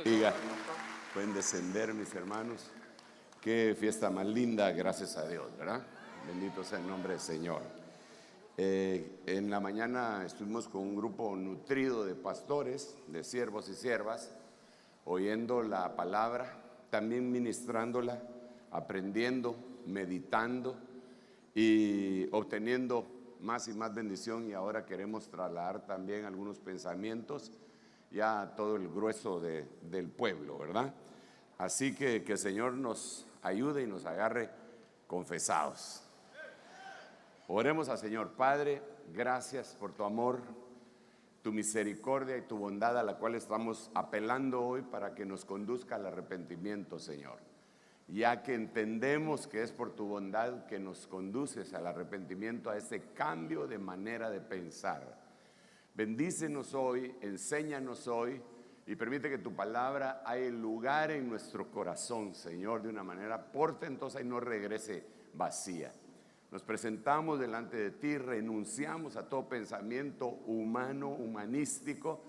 Diga, pueden descender, mis hermanos. Qué fiesta más linda, gracias a Dios, ¿verdad? Bendito sea el nombre del Señor. En la mañana estuvimos con un grupo nutrido de pastores, de siervos y siervas, oyendo la palabra, también ministrándola, aprendiendo, meditando y obteniendo más y más bendición. Y ahora queremos trasladar también algunos pensamientos ya a todo el grueso del pueblo, ¿verdad? Así que el Señor nos ayude y nos agarre confesados. Oremos al Señor. Padre, gracias por tu amor, tu misericordia y tu bondad, a la cual estamos apelando hoy para que nos conduzca al arrepentimiento, Señor. Ya que entendemos que es por tu bondad que nos conduces al arrepentimiento, a ese cambio de manera de pensar. Bendícenos hoy, enséñanos hoy y permite que tu palabra haya lugar en nuestro corazón, Señor, de una manera portentosa y no regrese vacía. Nos presentamos delante de ti, renunciamos a todo pensamiento humano, humanístico,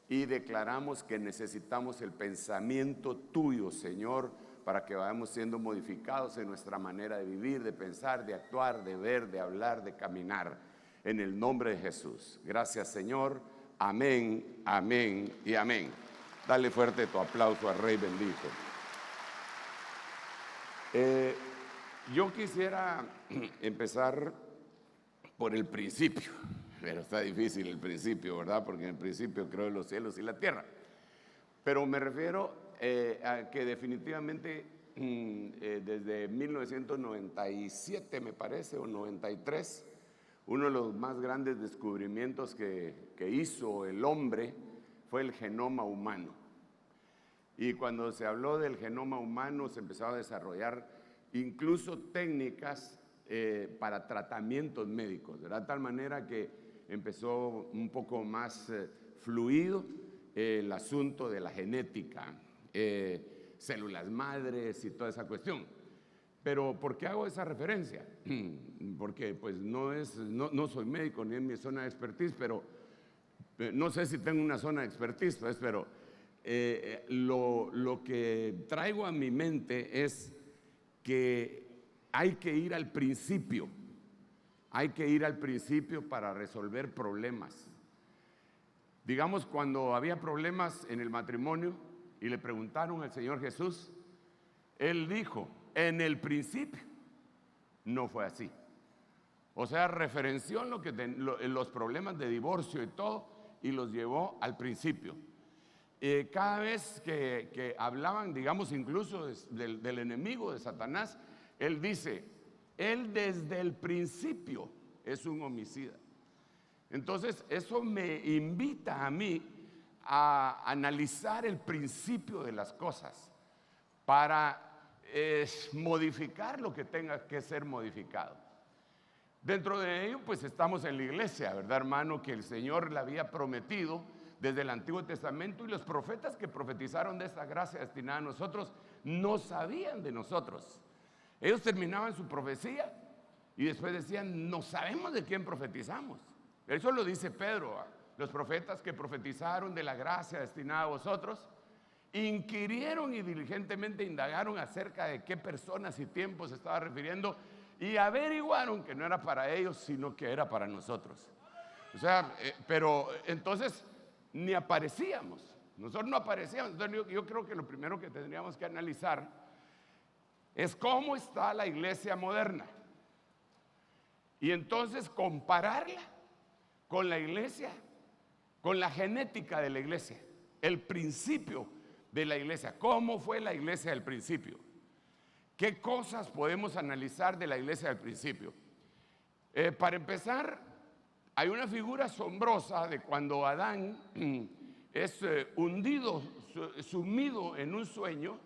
y declaramos que necesitamos el pensamiento tuyo, Señor, para que vayamos siendo modificados en nuestra manera de vivir, de pensar, de actuar, de ver, de hablar, de caminar. En el nombre de Jesús. Gracias, Señor. Amén, amén y amén. Dale fuerte tu aplauso al Rey bendito. Yo quisiera empezar por el principio, pero está difícil el principio, ¿verdad? Porque en el principio creó los cielos y la tierra. Pero me refiero a que definitivamente desde 1997, me parece, o 93, uno de los más grandes descubrimientos que hizo el hombre fue el genoma humano. Y cuando se habló del genoma humano, se empezó a desarrollar incluso técnicas para tratamientos médicos, de tal manera que empezó un poco más fluido el asunto de la genética, células madres y toda esa cuestión. Pero ¿por qué hago esa referencia? Porque pues no soy médico ni en mi zona de expertise, pero no sé si tengo una zona de expertise, pues, pero lo que traigo a mi mente es que hay que ir al principio. Hay que ir al principio para resolver problemas. Digamos, cuando había problemas en el matrimonio y le preguntaron al Señor Jesús, Él dijo: en el principio no fue así. O sea, referenció los problemas de divorcio y todo, y los llevó al principio. Cada vez que hablaban, digamos, incluso del enemigo, de Satanás, él dice: él desde el principio es un homicida. Entonces, eso me invita a mí a analizar el principio de las cosas para modificar lo que tenga que ser modificado. Dentro de ello, pues estamos en la iglesia, ¿verdad, hermano? Que el Señor le había prometido desde el Antiguo Testamento, y los profetas que profetizaron de esta gracia destinada a nosotros no sabían de nosotros. Ellos terminaban su profecía y después decían: no sabemos de quién profetizamos. Eso lo dice Pedro, los profetas que profetizaron de la gracia destinada a vosotros inquirieron y diligentemente indagaron acerca de qué personas y tiempos se estaba refiriendo, y averiguaron que no era para ellos, sino que era para nosotros. O sea, pero entonces ni aparecíamos, nosotros no aparecíamos. Entonces yo creo que lo primero que tendríamos que analizar es cómo está la iglesia moderna, y entonces compararla con la iglesia, con la genética de la iglesia, el principio de la iglesia. ¿Cómo fue la iglesia del principio? ¿Qué cosas podemos analizar de la iglesia del principio? Para empezar, hay una figura asombrosa de cuando Adán es hundido, sumido en un sueño,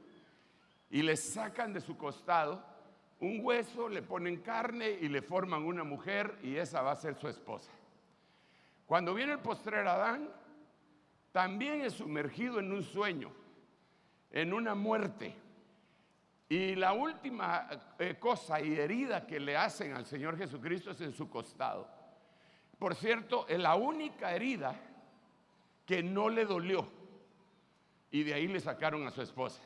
y le sacan de su costado un hueso, le ponen carne y le forman una mujer, y esa va a ser su esposa. Cuando viene el postrer Adán, también es sumergido en un sueño, en una muerte, y la última cosa y herida que le hacen al Señor Jesucristo es en su costado. Por cierto, es la única herida que no le dolió, y de ahí le sacaron a su esposa.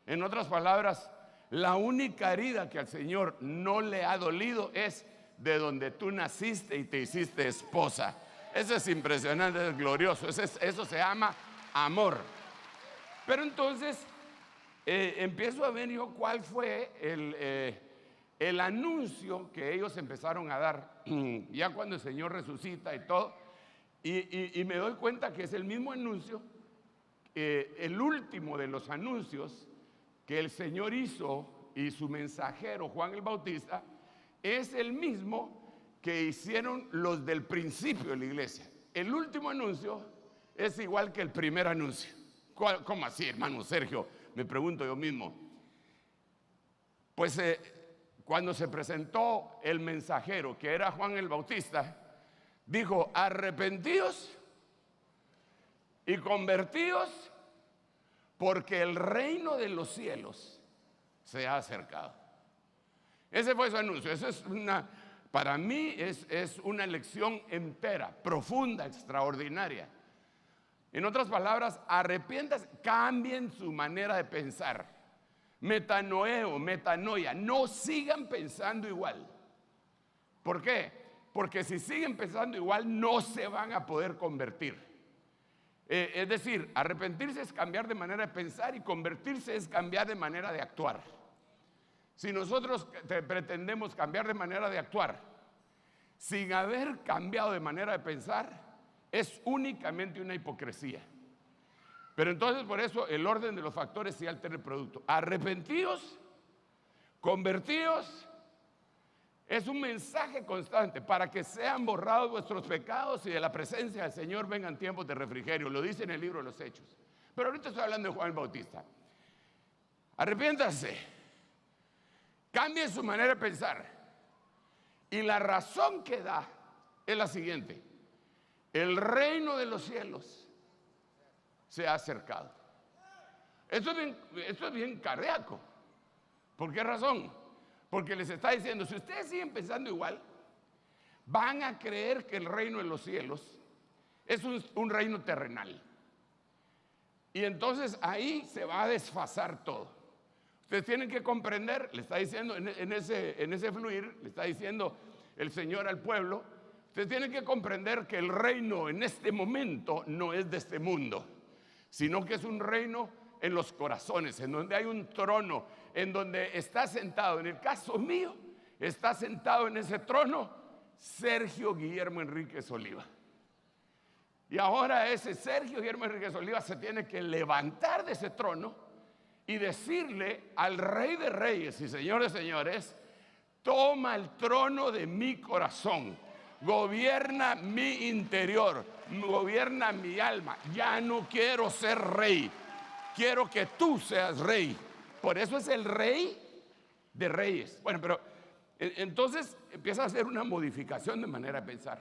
En otras palabras, la única herida que al Señor no le ha dolido es de donde tú naciste y te hiciste esposa. Eso es impresionante, es glorioso. Eso se llama amor. Pero entonces empiezo a ver yo cuál fue el anuncio que ellos empezaron a dar ya cuando el Señor resucita y todo. Y me doy cuenta que es el mismo anuncio, el último de los anuncios que el Señor hizo, y su mensajero Juan el Bautista es el mismo que hicieron los del principio de la iglesia. El último anuncio es igual que el primer anuncio. ¿Cómo así, hermano Sergio? Me pregunto yo mismo. Pues cuando se presentó el mensajero, que era Juan el Bautista, dijo: arrepentíos y convertíos, porque el reino de los cielos se ha acercado. Ese fue su anuncio. Eso es para mí es una lección entera, profunda, extraordinaria. En otras palabras, arrepientas, cambien su manera de pensar. Metanoeo, metanoia, no sigan pensando igual. ¿Por qué? Porque si siguen pensando igual, no se van a poder convertir. Es decir, arrepentirse es cambiar de manera de pensar, y convertirse es cambiar de manera de actuar. Si nosotros pretendemos cambiar de manera de actuar sin haber cambiado de manera de pensar, es únicamente una hipocresía. Pero entonces, por eso el orden de los factores sí altera el producto. Arrepentíos, convertíos. Es un mensaje constante para que sean borrados vuestros pecados y de la presencia del Señor vengan tiempos de refrigerio. Lo dice en el libro de los Hechos. Pero ahorita estoy hablando de Juan el Bautista. Arrepiéntanse, cambien su manera de pensar. Y la razón que da es la siguiente: el reino de los cielos se ha acercado. Esto es bien cardíaco. ¿Por qué razón? Porque les está diciendo: si ustedes siguen pensando igual, van a creer que el reino de los cielos es un reino terrenal. Y entonces ahí se va a desfasar todo. Ustedes tienen que comprender, le está diciendo en ese fluir, le está diciendo el Señor al pueblo: ustedes tienen que comprender que el reino en este momento no es de este mundo, sino que es un reino en los corazones, en donde hay un trono, en donde está sentado, en el caso mío, está sentado en ese trono Sergio Guillermo Enríquez Oliva. Y ahora ese Sergio Guillermo Enríquez Oliva se tiene que levantar de ese trono y decirle al Rey de Reyes y Señor de Señores: toma el trono de mi corazón, gobierna mi interior, gobierna mi alma. Ya no quiero ser rey, quiero que tú seas rey. Por eso es el Rey de Reyes. Bueno, pero entonces empieza a hacer una modificación de manera de pensar.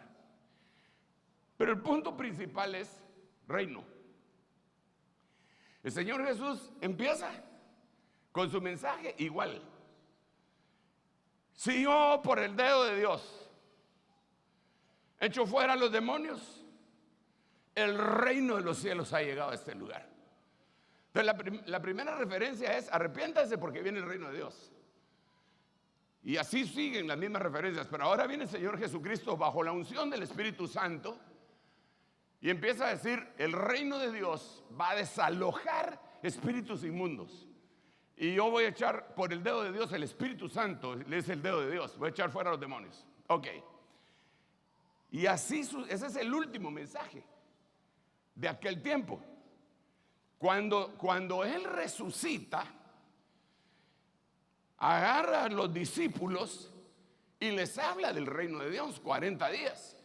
Pero el punto principal es reino. El Señor Jesús empieza con su mensaje igual. Si yo, por el dedo de Dios, echo fuera a los demonios, el reino de los cielos ha llegado a este lugar. Entonces la primera referencia es: arrepiéntanse porque viene el reino de Dios. Y así siguen las mismas referencias. Pero ahora viene el Señor Jesucristo bajo la unción del Espíritu Santo y empieza a decir: el reino de Dios va a desalojar espíritus inmundos. Y yo voy a echar por el dedo de Dios, el Espíritu Santo es el dedo de Dios, voy a echar fuera a los demonios. Ok. Y así, ese es el último mensaje de aquel tiempo. Cuando Él resucita, agarra a los discípulos y les habla del reino de Dios 40 días.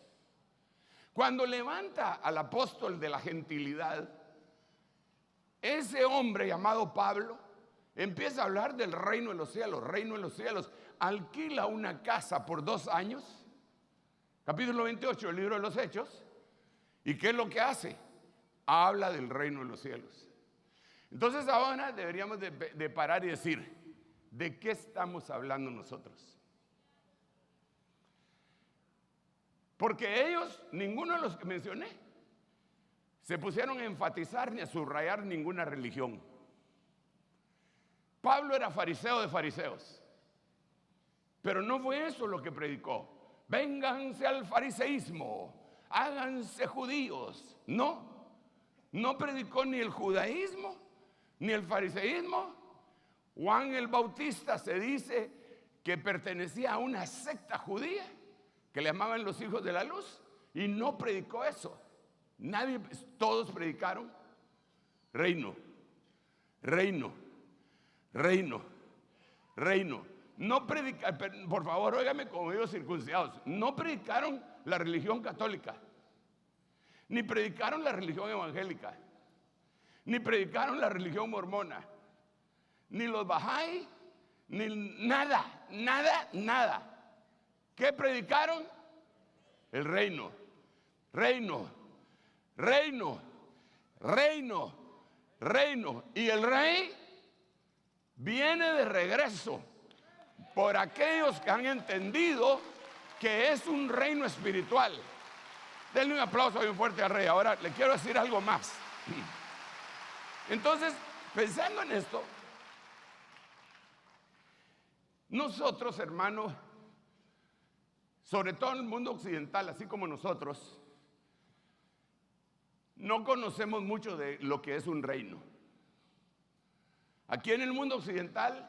Cuando levanta al apóstol de la gentilidad, ese hombre llamado Pablo empieza a hablar del reino de los cielos. Reino de los cielos. Alquila una casa por 2 años. Capítulo 28 del libro de los Hechos. ¿Y qué es lo que hace? Habla del reino de los cielos. Entonces ahora deberíamos de parar y decir: ¿de qué estamos hablando nosotros? Porque ellos, ninguno de los que mencioné, se pusieron a enfatizar ni a subrayar ninguna religión. Pablo era fariseo de fariseos, pero no fue eso lo que predicó. Vénganse al fariseísmo, háganse judíos. No predicó ni el judaísmo ni el fariseísmo. Juan el Bautista se dice que pertenecía a una secta judía que le llamaban los hijos de la luz, y no predicó eso. Todos predicaron reino, reino, reino, reino. No predicaron, por favor, óigame como digo, circuncidados. No predicaron la religión católica, ni predicaron la religión evangélica, ni predicaron la religión mormona, ni los Bahá'í, ni nada, nada, nada. ¿Qué predicaron? El reino, reino, reino, reino, reino. Y el rey viene de regreso por aquellos que han entendido que es un reino espiritual. Denle un aplauso bien fuerte al rey. Ahora le quiero decir algo más. Entonces, pensando en esto, nosotros, hermanos, sobre todo en el mundo occidental, así como nosotros, no conocemos mucho de lo que es un reino. Aquí en el mundo occidental,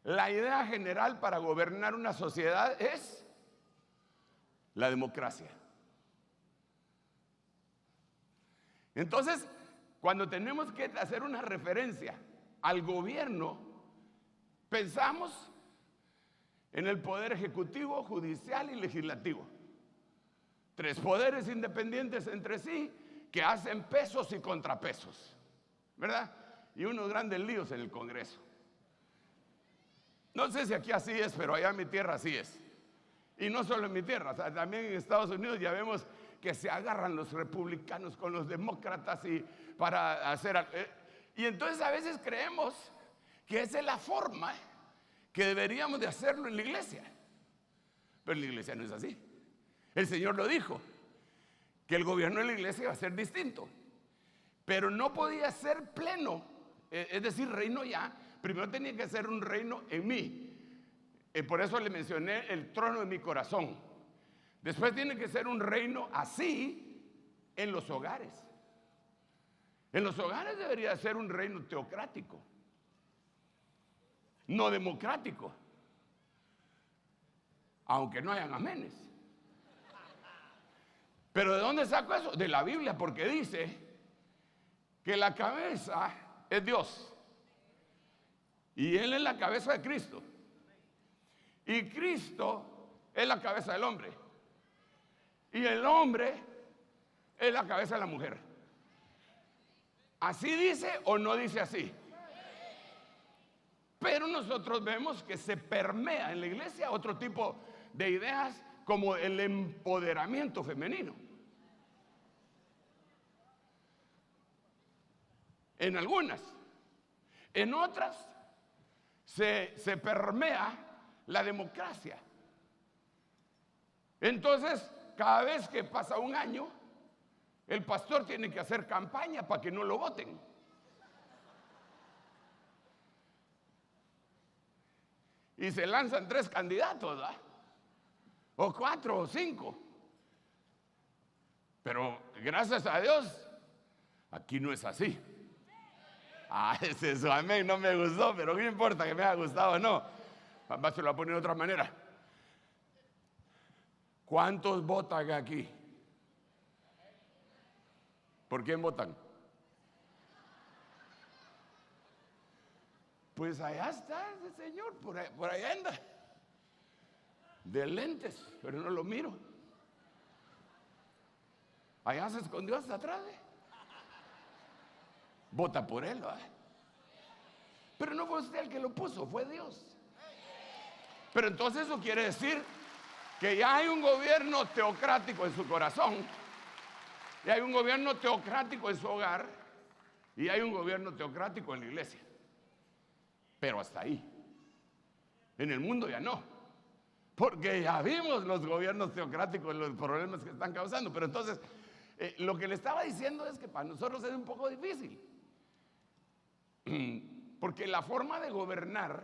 la idea general para gobernar una sociedad es la democracia. Entonces, cuando tenemos que hacer una referencia al gobierno, pensamos en el poder ejecutivo, judicial y legislativo. 3 poderes independientes entre sí que hacen pesos y contrapesos, ¿verdad? Y unos grandes líos en el Congreso. No sé si aquí así es, pero allá en mi tierra así es. Y no solo en mi tierra, o sea, también en Estados Unidos ya vemos que se agarran los republicanos con los demócratas y para hacer... y entonces a veces creemos que esa es la forma que deberíamos de hacerlo en la iglesia. Pero en la iglesia no es así. El Señor lo dijo, que el gobierno de la iglesia iba a ser distinto. Pero no podía ser pleno, es decir, reino ya. Primero tenía que ser un reino en mí. Por eso le mencioné el trono de mi corazón. Después tiene que ser un reino así en los hogares. En los hogares debería ser un reino teocrático, no democrático, aunque no hayan amenes. Pero ¿de dónde saco eso? De la Biblia, porque dice que la cabeza es Dios y Él es la cabeza de Cristo, y Cristo es la cabeza del hombre, y el hombre es la cabeza de la mujer. ¿Así dice o no dice así? Pero nosotros vemos que se permea en la iglesia otro tipo de ideas, como el empoderamiento femenino. En algunas. En otras se permea la democracia. Entonces, cada vez que pasa un año, el pastor tiene que hacer campaña para que no lo voten. Y se lanzan 3 candidatos, ¿verdad? O 4 o 5. Pero gracias a Dios, aquí no es así. Ese su amén no me gustó, pero no importa que me haya gustado o no. Papá se lo va a poner de otra manera. ¿Cuántos votan aquí? ¿Por quién votan? Pues allá está ese señor, por allá anda. De lentes, pero no lo miro. Allá se escondió hasta atrás. Vota por él, ¿verdad? Pero no fue usted el que lo puso, fue Dios. Pero entonces eso quiere decir que ya hay un gobierno teocrático en su corazón, y hay un gobierno teocrático en su hogar, y hay un gobierno teocrático en la iglesia. Pero hasta ahí. En el mundo ya no. Porque ya vimos los gobiernos teocráticos, los problemas que están causando. Pero entonces, Lo que le estaba diciendo es que para nosotros es un poco difícil, porque la forma de gobernar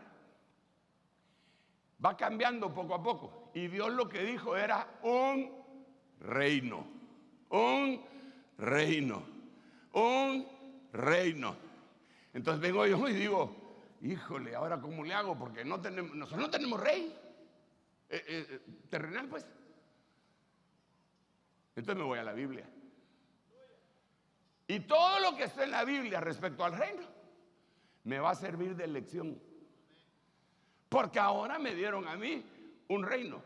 va cambiando poco a poco. Y Dios lo que dijo era un reino, un reino, un reino. Entonces vengo yo y digo, híjole, ¿ahora cómo le hago? Porque nosotros no tenemos rey terrenal, pues. Entonces me voy a la Biblia. Y todo lo que está en la Biblia respecto al reino me va a servir de lección. Porque ahora me dieron a mí un reino.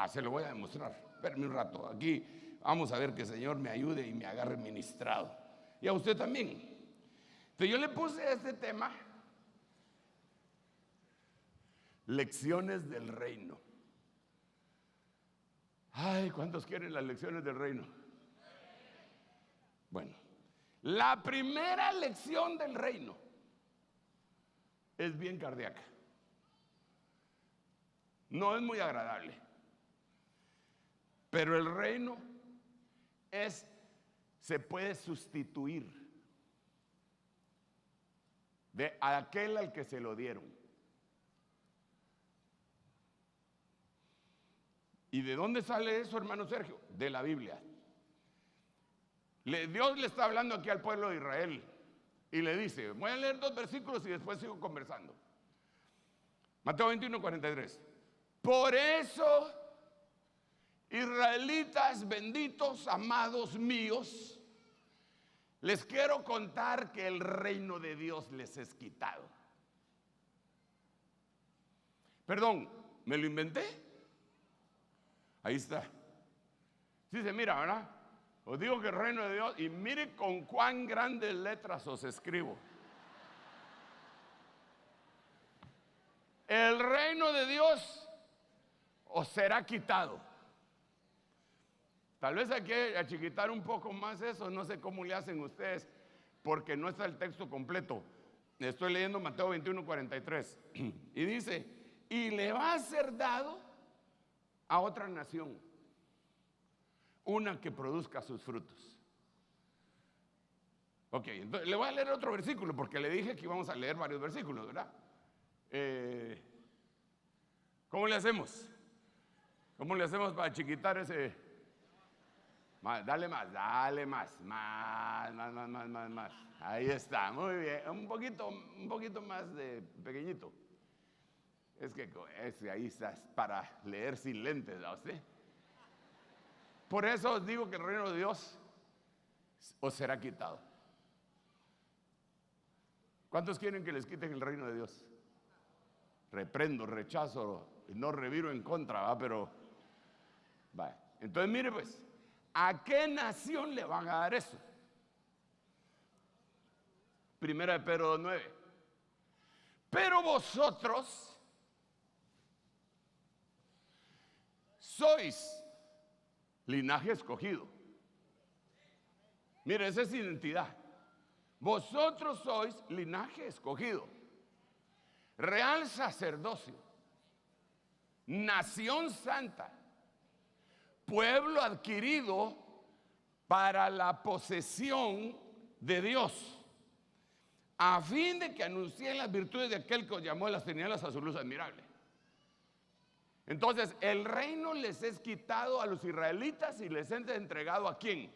Se lo voy a demostrar. Espérame un rato. Aquí vamos a ver que el Señor me ayude y me agarre ministrado. Y a usted también. Entonces yo le puse este tema: lecciones del reino. Ay, ¿cuántos quieren las lecciones del reino? Bueno, la primera lección del reino es bien cardíaca. No es muy agradable, pero el reino se puede sustituir de aquel al que se lo dieron. ¿Y de dónde sale eso, hermano Sergio? De la Biblia. Dios le está hablando aquí al pueblo de Israel y le dice, voy a leer 2 versículos y después sigo conversando. Mateo 21, 43. Por eso, israelitas benditos, amados míos, les quiero contar que el reino de Dios les es quitado. Perdón, ¿me lo inventé? Ahí está. Sí se mira, ¿verdad? Os digo que el reino de Dios, y mire con cuán grandes letras os escribo. El reino de Dios os será quitado. Tal vez hay que achiquitar un poco más eso, no sé cómo le hacen ustedes, porque no está el texto completo. Estoy leyendo Mateo 21, 43. Y dice, y le va a ser dado a otra nación, una que produzca sus frutos. Ok, entonces le voy a leer otro versículo, porque le dije que íbamos a leer varios versículos, ¿verdad? ¿Cómo le hacemos? ¿Cómo le hacemos para chiquitar ese? Dale más. Ahí está, muy bien. Un poquito más de pequeñito. Es que ahí estás para leer sin lentes, ¿a usted? Por eso os digo que el reino de Dios os será quitado. ¿Cuántos quieren que les quiten el reino de Dios? Reprendo, rechazo, no reviro en contra, ¿va? Pero, va. Entonces mire pues, ¿a qué nación le van a dar eso? Primera de Pedro 2:9. Pero vosotros sois linaje escogido. Mire, esa es identidad. Vosotros sois linaje escogido, real sacerdocio, nación santa, pueblo adquirido para la posesión de Dios, a fin de que anuncien las virtudes de aquel que os llamó de las tinieblas a su luz admirable. Entonces, el reino les es quitado a los israelitas y les es entregado ¿a quién?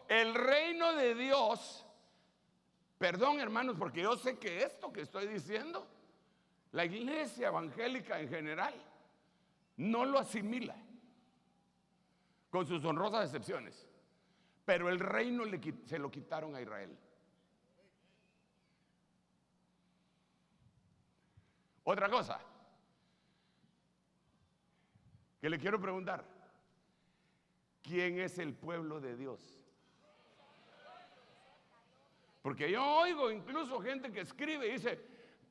El reino de Dios, perdón hermanos, porque yo sé que esto que estoy diciendo, la iglesia evangélica en general no lo asimila, con sus honrosas excepciones, pero el reino se lo quitaron a Israel. Otra cosa que le quiero preguntar, ¿quién es el pueblo de Dios? Porque yo oigo incluso gente que escribe y dice,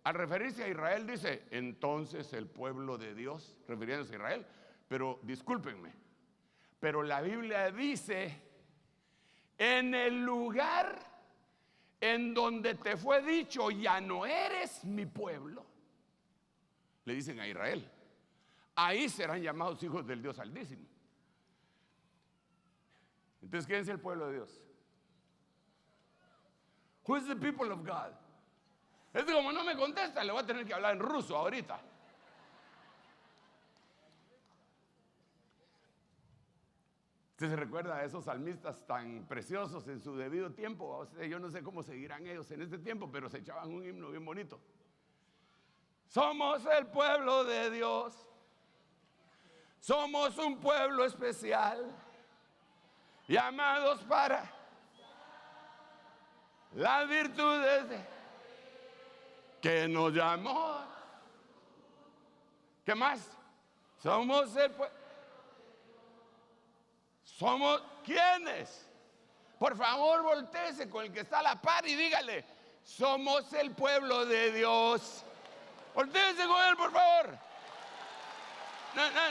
al referirse a Israel, dice, entonces el pueblo de Dios, refiriéndose a Israel. Pero discúlpenme, pero la Biblia dice, en el lugar en donde te fue dicho, ya no eres mi pueblo, le dicen a Israel. ahí serán llamados hijos del Dios Altísimo. Entonces, ¿quién es el pueblo de Dios? Who is the people of God? Es que como no me contesta, le voy a tener que hablar en ruso ahorita. ¿Usted se recuerda de esos salmistas tan preciosos en su debido tiempo? O sea, yo no sé cómo seguirán ellos en este tiempo, pero se echaban un himno bien bonito. Somos el pueblo de Dios. Somos un pueblo especial, llamados para las virtudes que nos llamó. ¿Qué más? Somos el pueblo. ¿Somos quiénes? Por favor, voltéese con el que está a la par y dígale: somos el pueblo de Dios. Voltéese con él, por favor.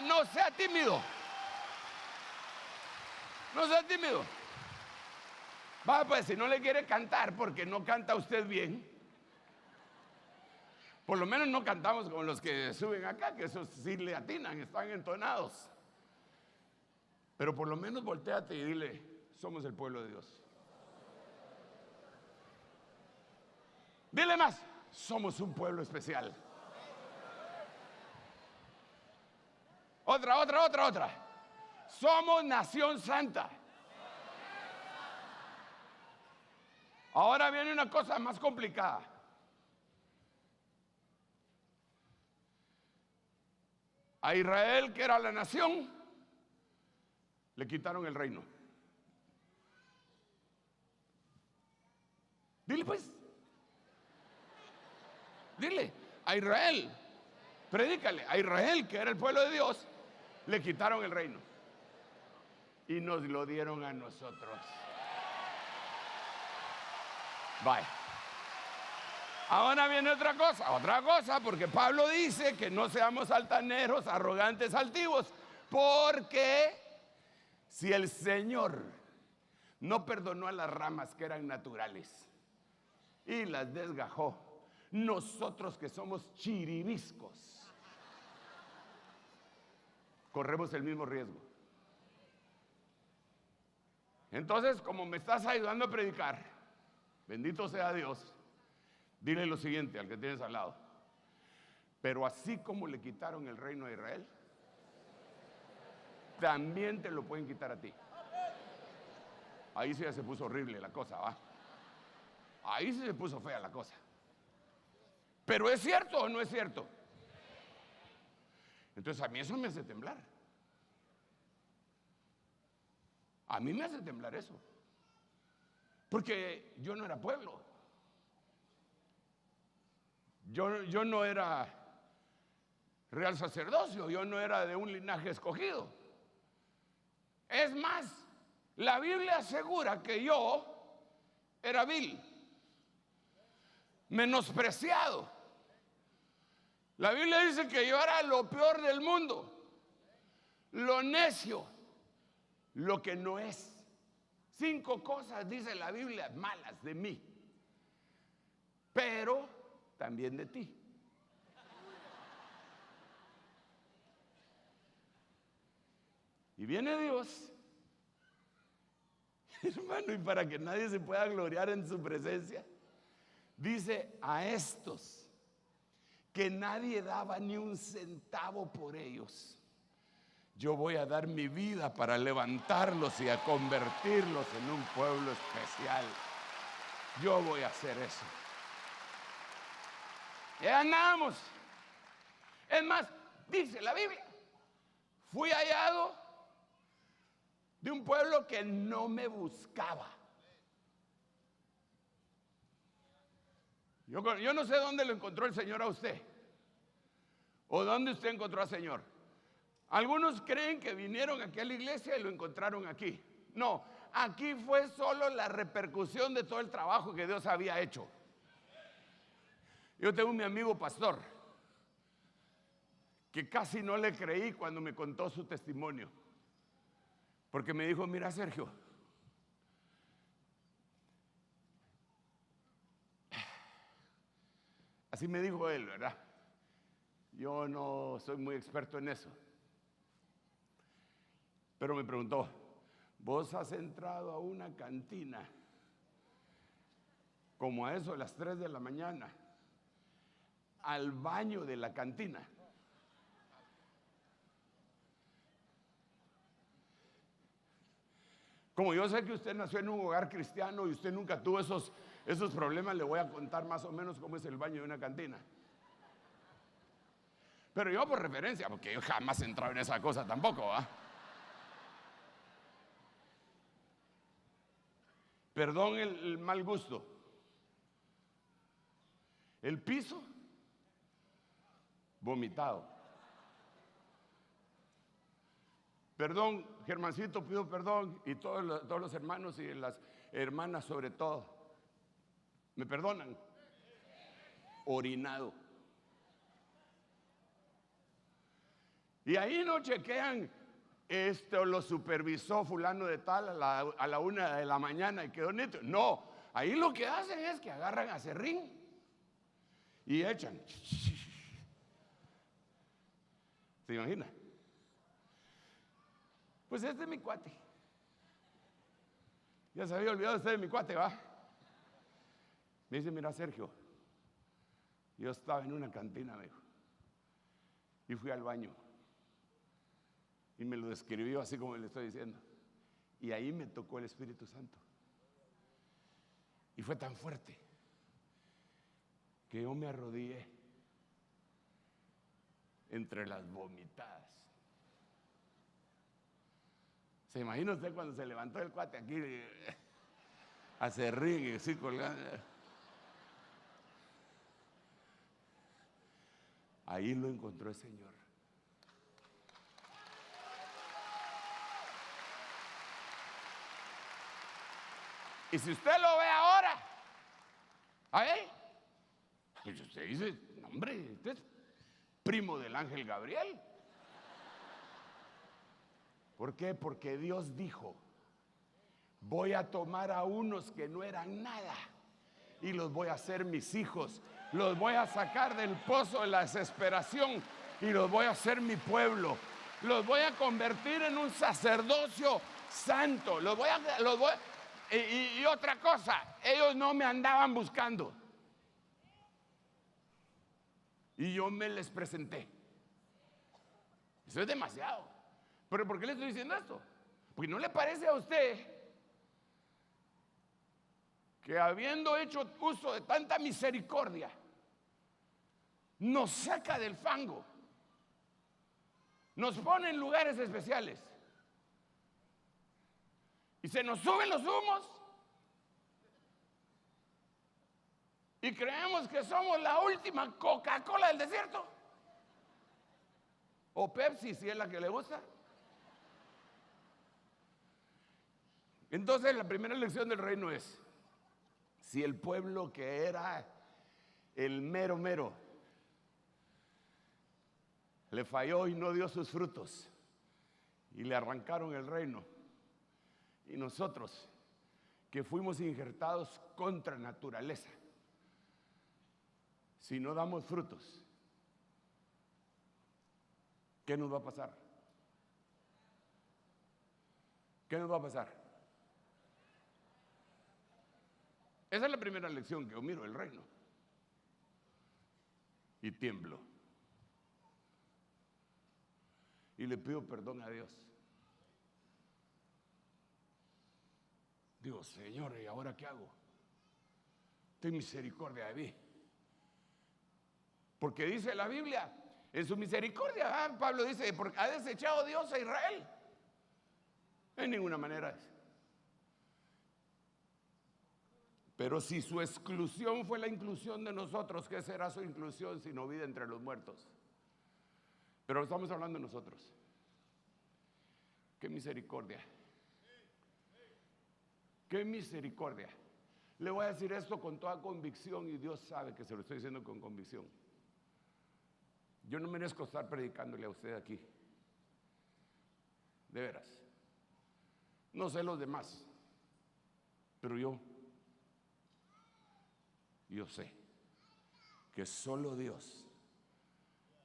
No sea tímido. No sea tímido. Va, pues, si no le quiere cantar porque no canta usted bien, por lo menos no cantamos como los que suben acá, que esos sí le atinan, están entonados. Pero por lo menos voltéate y dile: somos el pueblo de Dios. Dile más: somos un pueblo especial. Otra. Somos nación santa. Ahora viene una cosa más complicada. A Israel, que era la nación, le quitaron el reino. Dile pues. Dile a Israel. Predícale a Israel, que era el pueblo de Dios, le quitaron el reino y nos lo dieron a nosotros. Vaya. Ahora viene otra cosa, porque Pablo dice que no seamos altaneros, arrogantes, altivos, porque si el Señor no perdonó a las ramas que eran naturales y las desgajó, nosotros que somos chiribiscos corremos el mismo riesgo. Entonces, como me estás ayudando a predicar, bendito sea Dios, dile lo siguiente al que tienes al lado: pero así como le quitaron el reino a Israel, también te lo pueden quitar a ti. Ahí sí ya se puso horrible la cosa, ¿va? Ahí sí se puso fea la cosa. ¿Pero es cierto o no es cierto? Entonces a mí eso me hace temblar. A mí me hace temblar eso. Porque yo no era pueblo. Yo no era real sacerdocio, yo no era de un linaje escogido. Es más, la Biblia asegura que yo era vil, menospreciado. La Biblia dice que yo era lo peor del mundo, lo necio, lo que no es. 5 cosas dice la Biblia malas de mí, pero también de ti. Y viene Dios, hermano, y para que nadie se pueda gloriar en su presencia, dice: a estos que nadie daba ni un centavo por ellos, yo voy a dar mi vida para levantarlos y a convertirlos en un pueblo especial. Yo voy a hacer eso. Ya andamos. Es más, dice la Biblia: fui hallado de un pueblo que no me buscaba. Yo no sé dónde lo encontró el Señor a usted, o dónde usted encontró al Señor. Algunos creen que vinieron aquí a la iglesia y lo encontraron aquí. No, aquí fue solo la repercusión de todo el trabajo que Dios había hecho. Yo tengo un amigo pastor que casi no le creí cuando me contó su testimonio, porque me dijo: mira, Sergio, así me dijo él, ¿verdad? Yo no soy muy experto en eso. Pero me preguntó, ¿vos has entrado a una cantina como a eso de las 3 de la mañana al baño de la cantina? Como yo sé que usted nació en un hogar cristiano y usted nunca tuvo esos problemas, le voy a contar más o menos cómo es el baño de una cantina. Pero yo por referencia, porque yo jamás he entrado en esa cosa tampoco, ¿va? Perdón el mal gusto. El piso, vomitado. Perdón, Germancito, pido perdón, y todos los hermanos y las hermanas sobre todo. ¿Me perdonan? Orinado. Y ahí no chequean, esto lo supervisó fulano de tal a la 1 de la mañana y quedó neto. No, ahí lo que hacen es que agarran a serrín y echan. ¿Se imagina? Pues este es mi cuate. Ya se había olvidado usted de mi cuate, ¿va? Me dice, mira, Sergio, yo estaba en una cantina, me dijo, y fui al baño. Y me lo describió así como le estoy diciendo. Y ahí me tocó el Espíritu Santo. Y fue tan fuerte que yo me arrodillé entre las vomitadas. ¿Se imagina usted cuando se levantó el cuate aquí a serrín y así colgando? Ahí lo encontró el Señor. Y si usted lo ve ahora, a ver, pues usted dice, hombre, este es primo del ángel Gabriel. ¿Por qué? Porque Dios dijo, voy a tomar a unos que no eran nada y los voy a hacer mis hijos. Los voy a sacar del pozo de la desesperación y los voy a hacer mi pueblo. Los voy a convertir en un sacerdocio santo. Y otra cosa, ellos no me andaban buscando. Y yo me les presenté. Eso es demasiado. ¿Pero por qué le estoy diciendo esto? Porque ¿no le parece a usted que habiendo hecho uso de tanta misericordia, nos saca del fango, nos pone en lugares especiales y se nos suben los humos y creemos que somos la última Coca-Cola del desierto? O Pepsi, si es la que le gusta. Entonces la primera lección del reino es, si el pueblo que era el mero mero le falló y no dio sus frutos y le arrancaron el reino, y nosotros que fuimos injertados contra naturaleza, si no damos frutos, ¿qué nos va a pasar? ¿Qué nos va a pasar? Esa es la primera lección que yo miro del reino. Y tiemblo. Y le pido perdón a Dios. Digo, Señor, ¿y ahora qué hago? Ten misericordia de mí. Porque dice la Biblia, en su misericordia, Pablo dice, porque ha desechado Dios a Israel. En ninguna manera. Pero si su exclusión fue la inclusión de nosotros, ¿qué será su inclusión sino vida entre los muertos? Pero estamos hablando de nosotros. ¡Qué misericordia! ¡Qué misericordia! Le voy a decir esto con toda convicción y Dios sabe que se lo estoy diciendo con convicción. Yo no merezco estar predicándole a usted aquí. De veras. No sé los demás, pero yo sé que solo Dios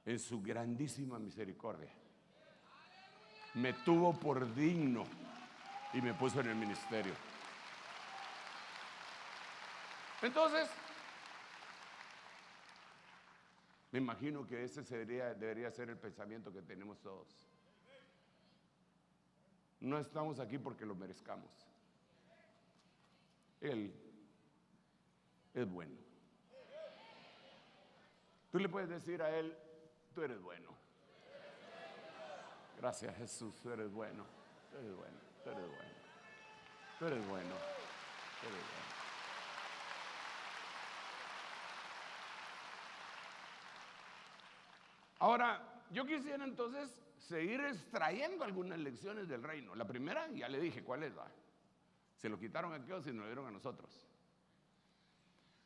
en su grandísima misericordia, me tuvo por digno y me puso en el ministerio. Entonces, me imagino que ese debería ser el pensamiento que tenemos todos. No estamos aquí porque lo merezcamos. Él es bueno. Tú le puedes decir a Él: tú eres bueno. Gracias, Jesús, tú eres bueno. Tú eres bueno, tú eres bueno. Tú eres bueno, tú eres bueno. Ahora, yo quisiera entonces seguir extrayendo algunas lecciones del reino. La primera, ya le dije cuál es, ¿va? Se lo quitaron a aquellos y nos lo dieron a nosotros.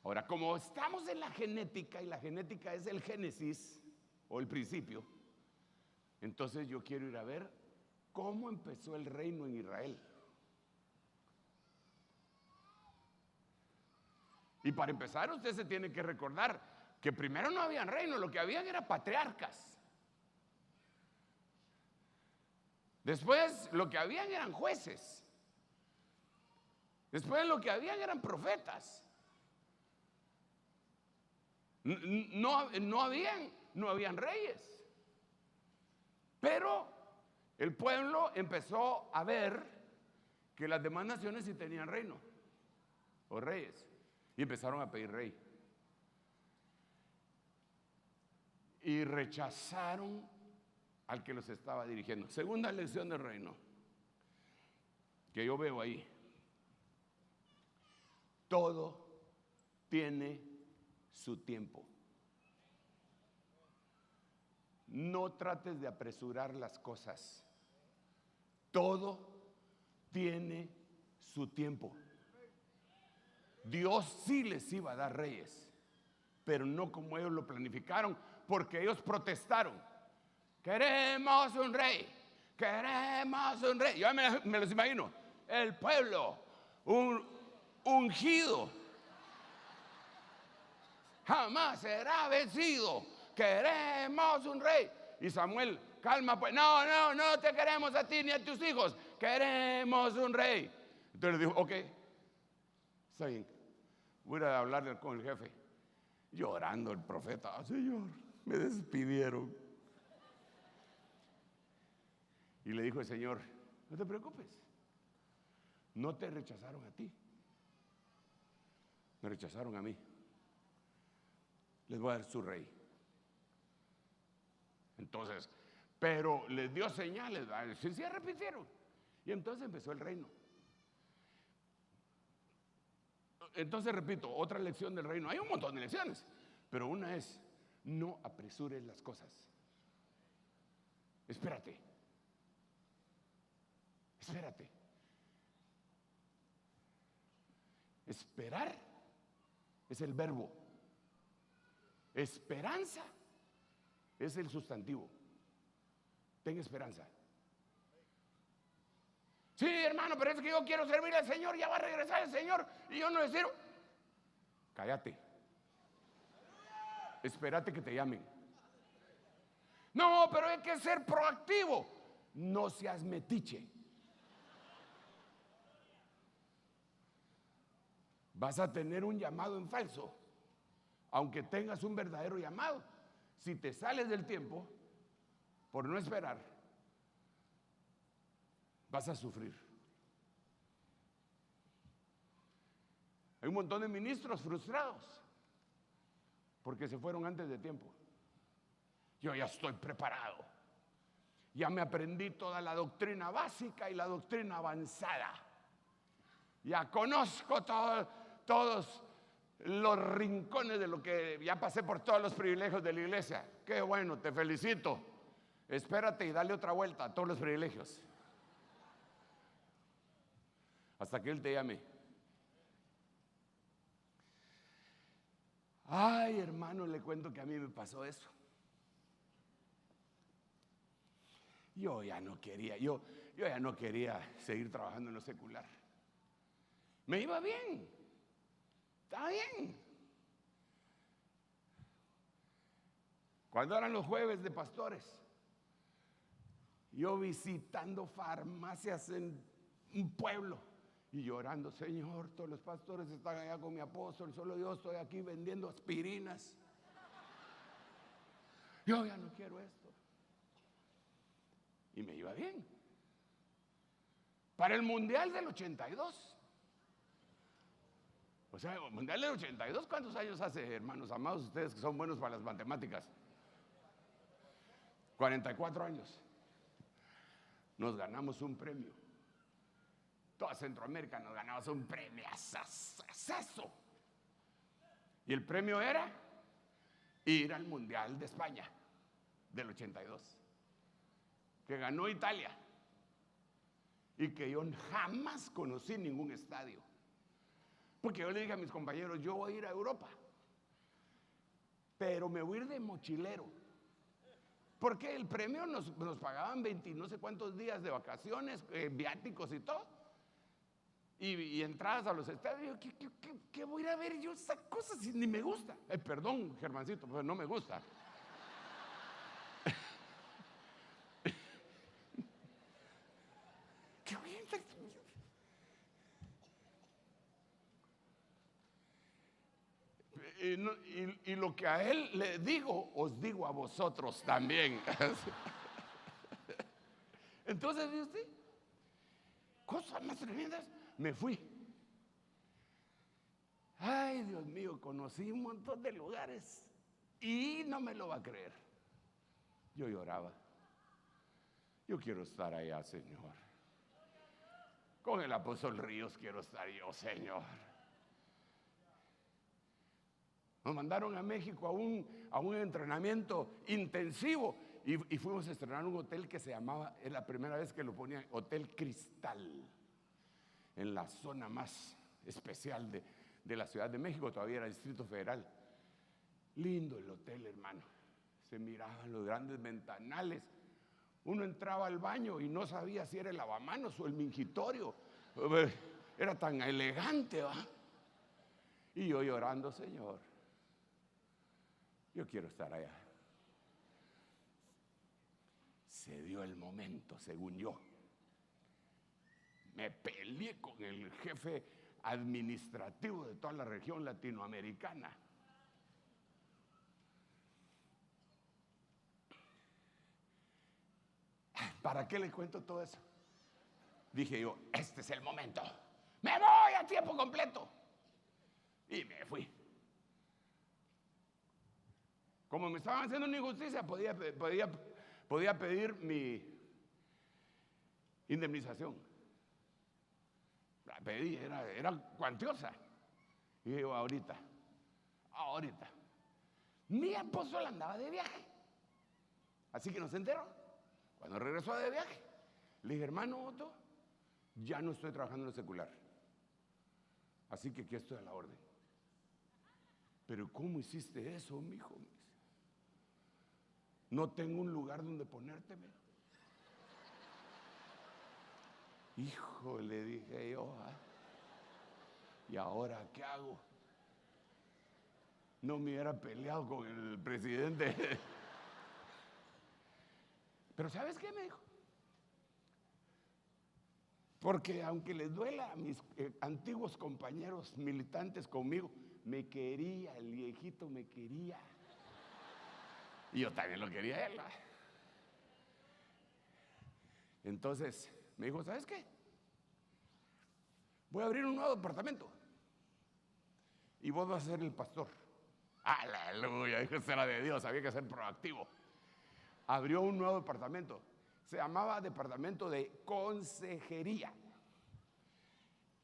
Ahora, como estamos en la genética, y la genética es el génesis o el principio, entonces yo quiero ir a ver cómo empezó el reino en Israel. Y para empezar, usted se tiene que recordar que primero no habían reino, lo que habían eran patriarcas. Después lo que habían eran jueces. Después lo que habían eran profetas. No habían reyes. Pero el pueblo empezó a ver que las demás naciones sí tenían reino o reyes, y empezaron a pedir rey. Y rechazaron al que los estaba dirigiendo. Segunda lección del reino que yo veo ahí: todo tiene su tiempo. No trates de apresurar las cosas. Todo tiene su tiempo. Dios sí les iba a dar reyes, pero no como ellos lo planificaron, porque ellos protestaron. Queremos un rey, queremos un rey. Yo me los imagino, el pueblo ungido jamás será vencido. Queremos un rey. Y Samuel: calma pues, no te queremos a ti ni a tus hijos, queremos un rey. Entonces dijo: ok, está bien, voy a hablar con el jefe. Llorando el profeta: Señor, me despidieron. Y le dijo el Señor: no te preocupes, no te rechazaron a ti, me rechazaron a mí. Les voy a dar su rey. Entonces, pero les dio señales, sí se repitieron. Y entonces empezó el reino. Entonces, repito, otra lección del reino. Hay un montón de lecciones, pero una es: no apresures las cosas. Espérate. Esperar es el verbo. Esperanza es el sustantivo. Ten esperanza. Sí, hermano, pero es que yo quiero servir al Señor, ya va a regresar el Señor y yo no le sirvo. Cállate. Espérate que te llamen. No, pero hay que ser proactivo. No seas metiche. Vas a tener un llamado en falso, aunque tengas un verdadero llamado. Si te sales del tiempo por no esperar, vas a sufrir. Hay un montón de ministros frustrados porque se fueron antes de tiempo. Yo ya estoy preparado, ya me aprendí toda la doctrina básica y la doctrina avanzada, ya conozco todos los rincones de lo que, ya pasé por todos los privilegios de la iglesia. Qué bueno, te felicito. Espérate y dale otra vuelta a todos los privilegios hasta que Él te llame. Ay, hermano, le cuento que a mí me pasó eso. Yo ya no quería seguir trabajando en lo secular. Me iba bien, estaba bien. Cuando eran los jueves de pastores, yo visitando farmacias en un pueblo y llorando, Señor, todos los pastores están allá con mi apóstol, solo yo estoy aquí vendiendo aspirinas. Yo ya no quiero esto. Y me iba bien. Para el Mundial del 82. O sea, el Mundial del 82, ¿cuántos años hace, hermanos amados, ustedes que son buenos para las matemáticas? 44 años. Nos ganamos un premio. Toda Centroamérica nos ganamos un premio. Y el premio era ir al Mundial de España del 82, que ganó Italia, y que yo jamás conocí ningún estadio. Porque yo le dije a mis compañeros, yo voy a ir a Europa, pero me voy a ir de mochilero. Porque el premio nos pagaban 20 no sé cuántos días de vacaciones, viáticos y todo. Y entradas a los estadios. ¿Qué voy a ir a ver yo esas cosas si ni me gusta? Perdón, Germancito, pero no me gusta. ¿Qué voy a entrar? Y lo que a él le digo, os digo a vosotros también. Entonces, ¿vio usted? Cosas más tremendas. Me fui. Ay, Dios mío, conocí un montón de lugares y no me lo va a creer. Yo lloraba. Yo quiero estar allá, Señor. Con el apóstol Ríos quiero estar yo, Señor. Nos mandaron a México a un entrenamiento intensivo y fuimos a estrenar un hotel que se llamaba, es la primera vez que lo ponían, Hotel Cristal, en la zona más especial de la Ciudad de México, todavía era Distrito Federal. Lindo el hotel, hermano. Se miraban los grandes ventanales. Uno entraba al baño y no sabía si era el lavamanos o el mingitorio. Era tan elegante, ¿va? Y yo llorando, Señor, yo quiero estar allá. Se dio el momento, según yo. Me peleé con el jefe administrativo de toda la región latinoamericana. ¿Para qué le cuento todo eso? Dije yo, este es el momento. Me voy a tiempo completo. Y me fui. Como me estaban haciendo una injusticia, podía pedir mi indemnización. La pedí, era cuantiosa. Y dije yo, ahorita. Mi apóstol andaba de viaje. Así que nos enteró. Cuando regresó de viaje, le dije, hermano Otto, ya no estoy trabajando en el secular. Así que aquí estoy a la orden. Pero ¿cómo hiciste eso, mijo? No tengo un lugar donde ponérteme. Hijo, le dije yo, ¿y ahora qué hago? No me hubiera peleado con el presidente. Pero ¿sabes qué me dijo? Porque aunque les duela a mis antiguos compañeros militantes conmigo, me quería, el viejito me quería. Y yo también lo quería a él. Entonces me dijo, ¿sabes qué? Voy a abrir un nuevo departamento y vos vas a ser el pastor. Aleluya, dijo, eso era de Dios, había que ser proactivo. Abrió un nuevo departamento, se llamaba Departamento de Consejería.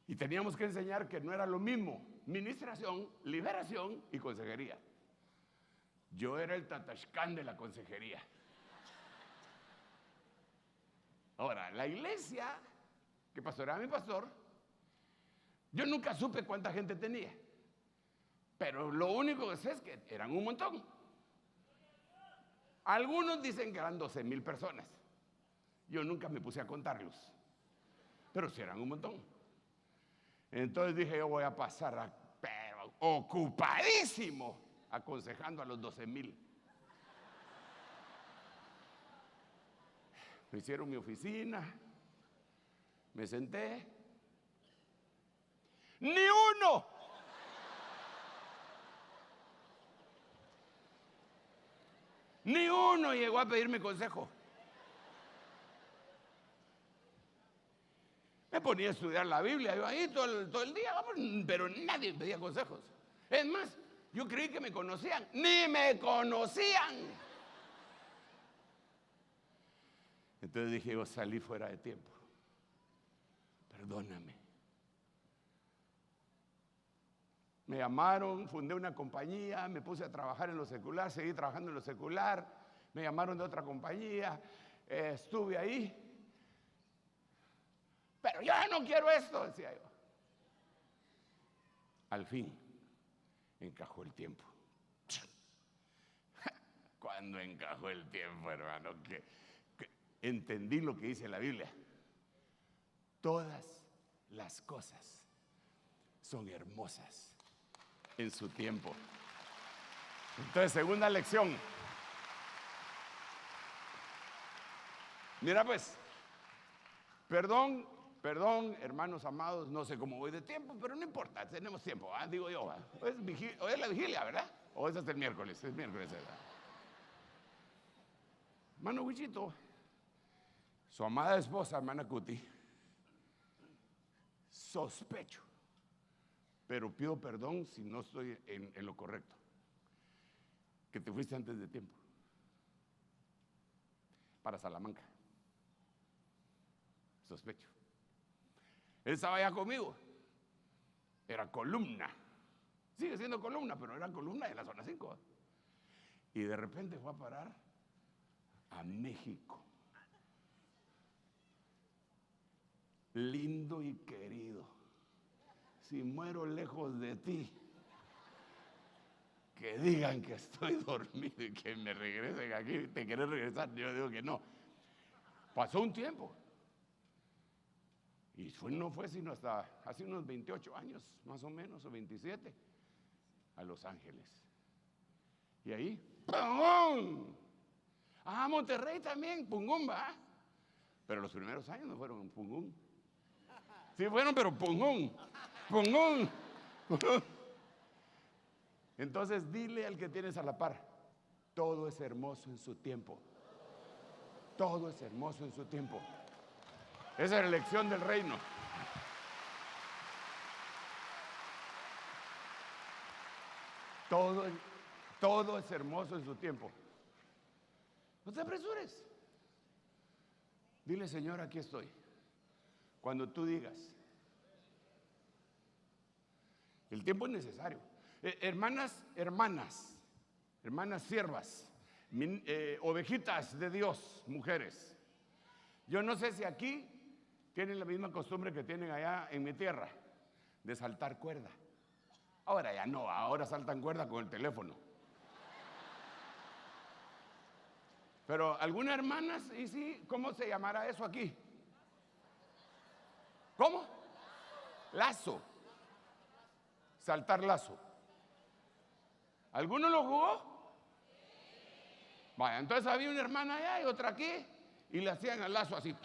Y teníamos que enseñar que no era lo mismo ministración, liberación y consejería. Yo era el tatashcán de la consejería. Ahora, la iglesia que pastoreaba mi pastor, yo nunca supe cuánta gente tenía, pero lo único que sé es que eran un montón. Algunos dicen que eran 12,000 personas. Yo nunca me puse a contarlos, pero sí eran un montón. Entonces dije, yo voy a pasar pero ocupadísimo aconsejando a los 12,000. Me hicieron mi oficina, me senté. ¡Ni uno! Ni uno llegó a pedirme consejo. Me ponía a estudiar la Biblia, yo ahí todo el día, pero nadie me pedía consejos. Es más, yo creí que me conocían, ni me conocían. Entonces dije, yo salí fuera de tiempo. Perdóname. Me llamaron, fundé una compañía, me puse a trabajar en lo secular, seguí trabajando en lo secular, me llamaron de otra compañía, estuve ahí. Pero yo no quiero esto, decía yo. Al fin, encajó el tiempo. Cuando encajó el tiempo, hermano, que entendí lo que dice la Biblia. Todas las cosas son hermosas en su tiempo. Entonces, segunda lección. Mira pues, perdón, hermanos amados, no sé cómo voy de tiempo, pero no importa, tenemos tiempo, digo yo. Hoy es la vigilia, ¿verdad? O es hasta el miércoles, es miércoles, ¿verdad? Hermano Huichito, su amada esposa, hermana Cuti, sospecho, pero pido perdón si no estoy en lo correcto, que te fuiste antes de tiempo para Salamanca. Sospecho. Él estaba allá conmigo, era columna, sigue siendo columna, pero era columna de la zona 5. Y de repente fue a parar a México. Lindo y querido, si muero lejos de ti, que digan que estoy dormido y que me regresen aquí. ¿Te querés regresar? Yo digo que no. Pasó un tiempo. Y no fue sino hasta hace unos 28 años, más o menos, o 27, a Los Ángeles. Y ahí, ¡pum! Monterrey también, Pungún, ¿va? Pero los primeros años no fueron en Pungún. Sí fueron, pero Pungún. Entonces dile al que tienes a la par, todo es hermoso en su tiempo. Todo es hermoso en su tiempo. Esa es la lección del reino. Todo es hermoso en su tiempo. No te apresures. Dile, Señor, aquí estoy. Cuando tú digas. El tiempo es necesario. Hermanas siervas, ovejitas de Dios, mujeres. Yo no sé si aquí tienen la misma costumbre que tienen allá en mi tierra, de saltar cuerda. Ahora ya no, ahora saltan cuerda con el teléfono. Pero algunas hermanas, y sí, ¿cómo se llamará eso aquí? ¿Cómo? Lazo. Saltar lazo. ¿Alguno lo jugó? Vaya, entonces había una hermana allá y otra aquí, y le hacían el lazo así.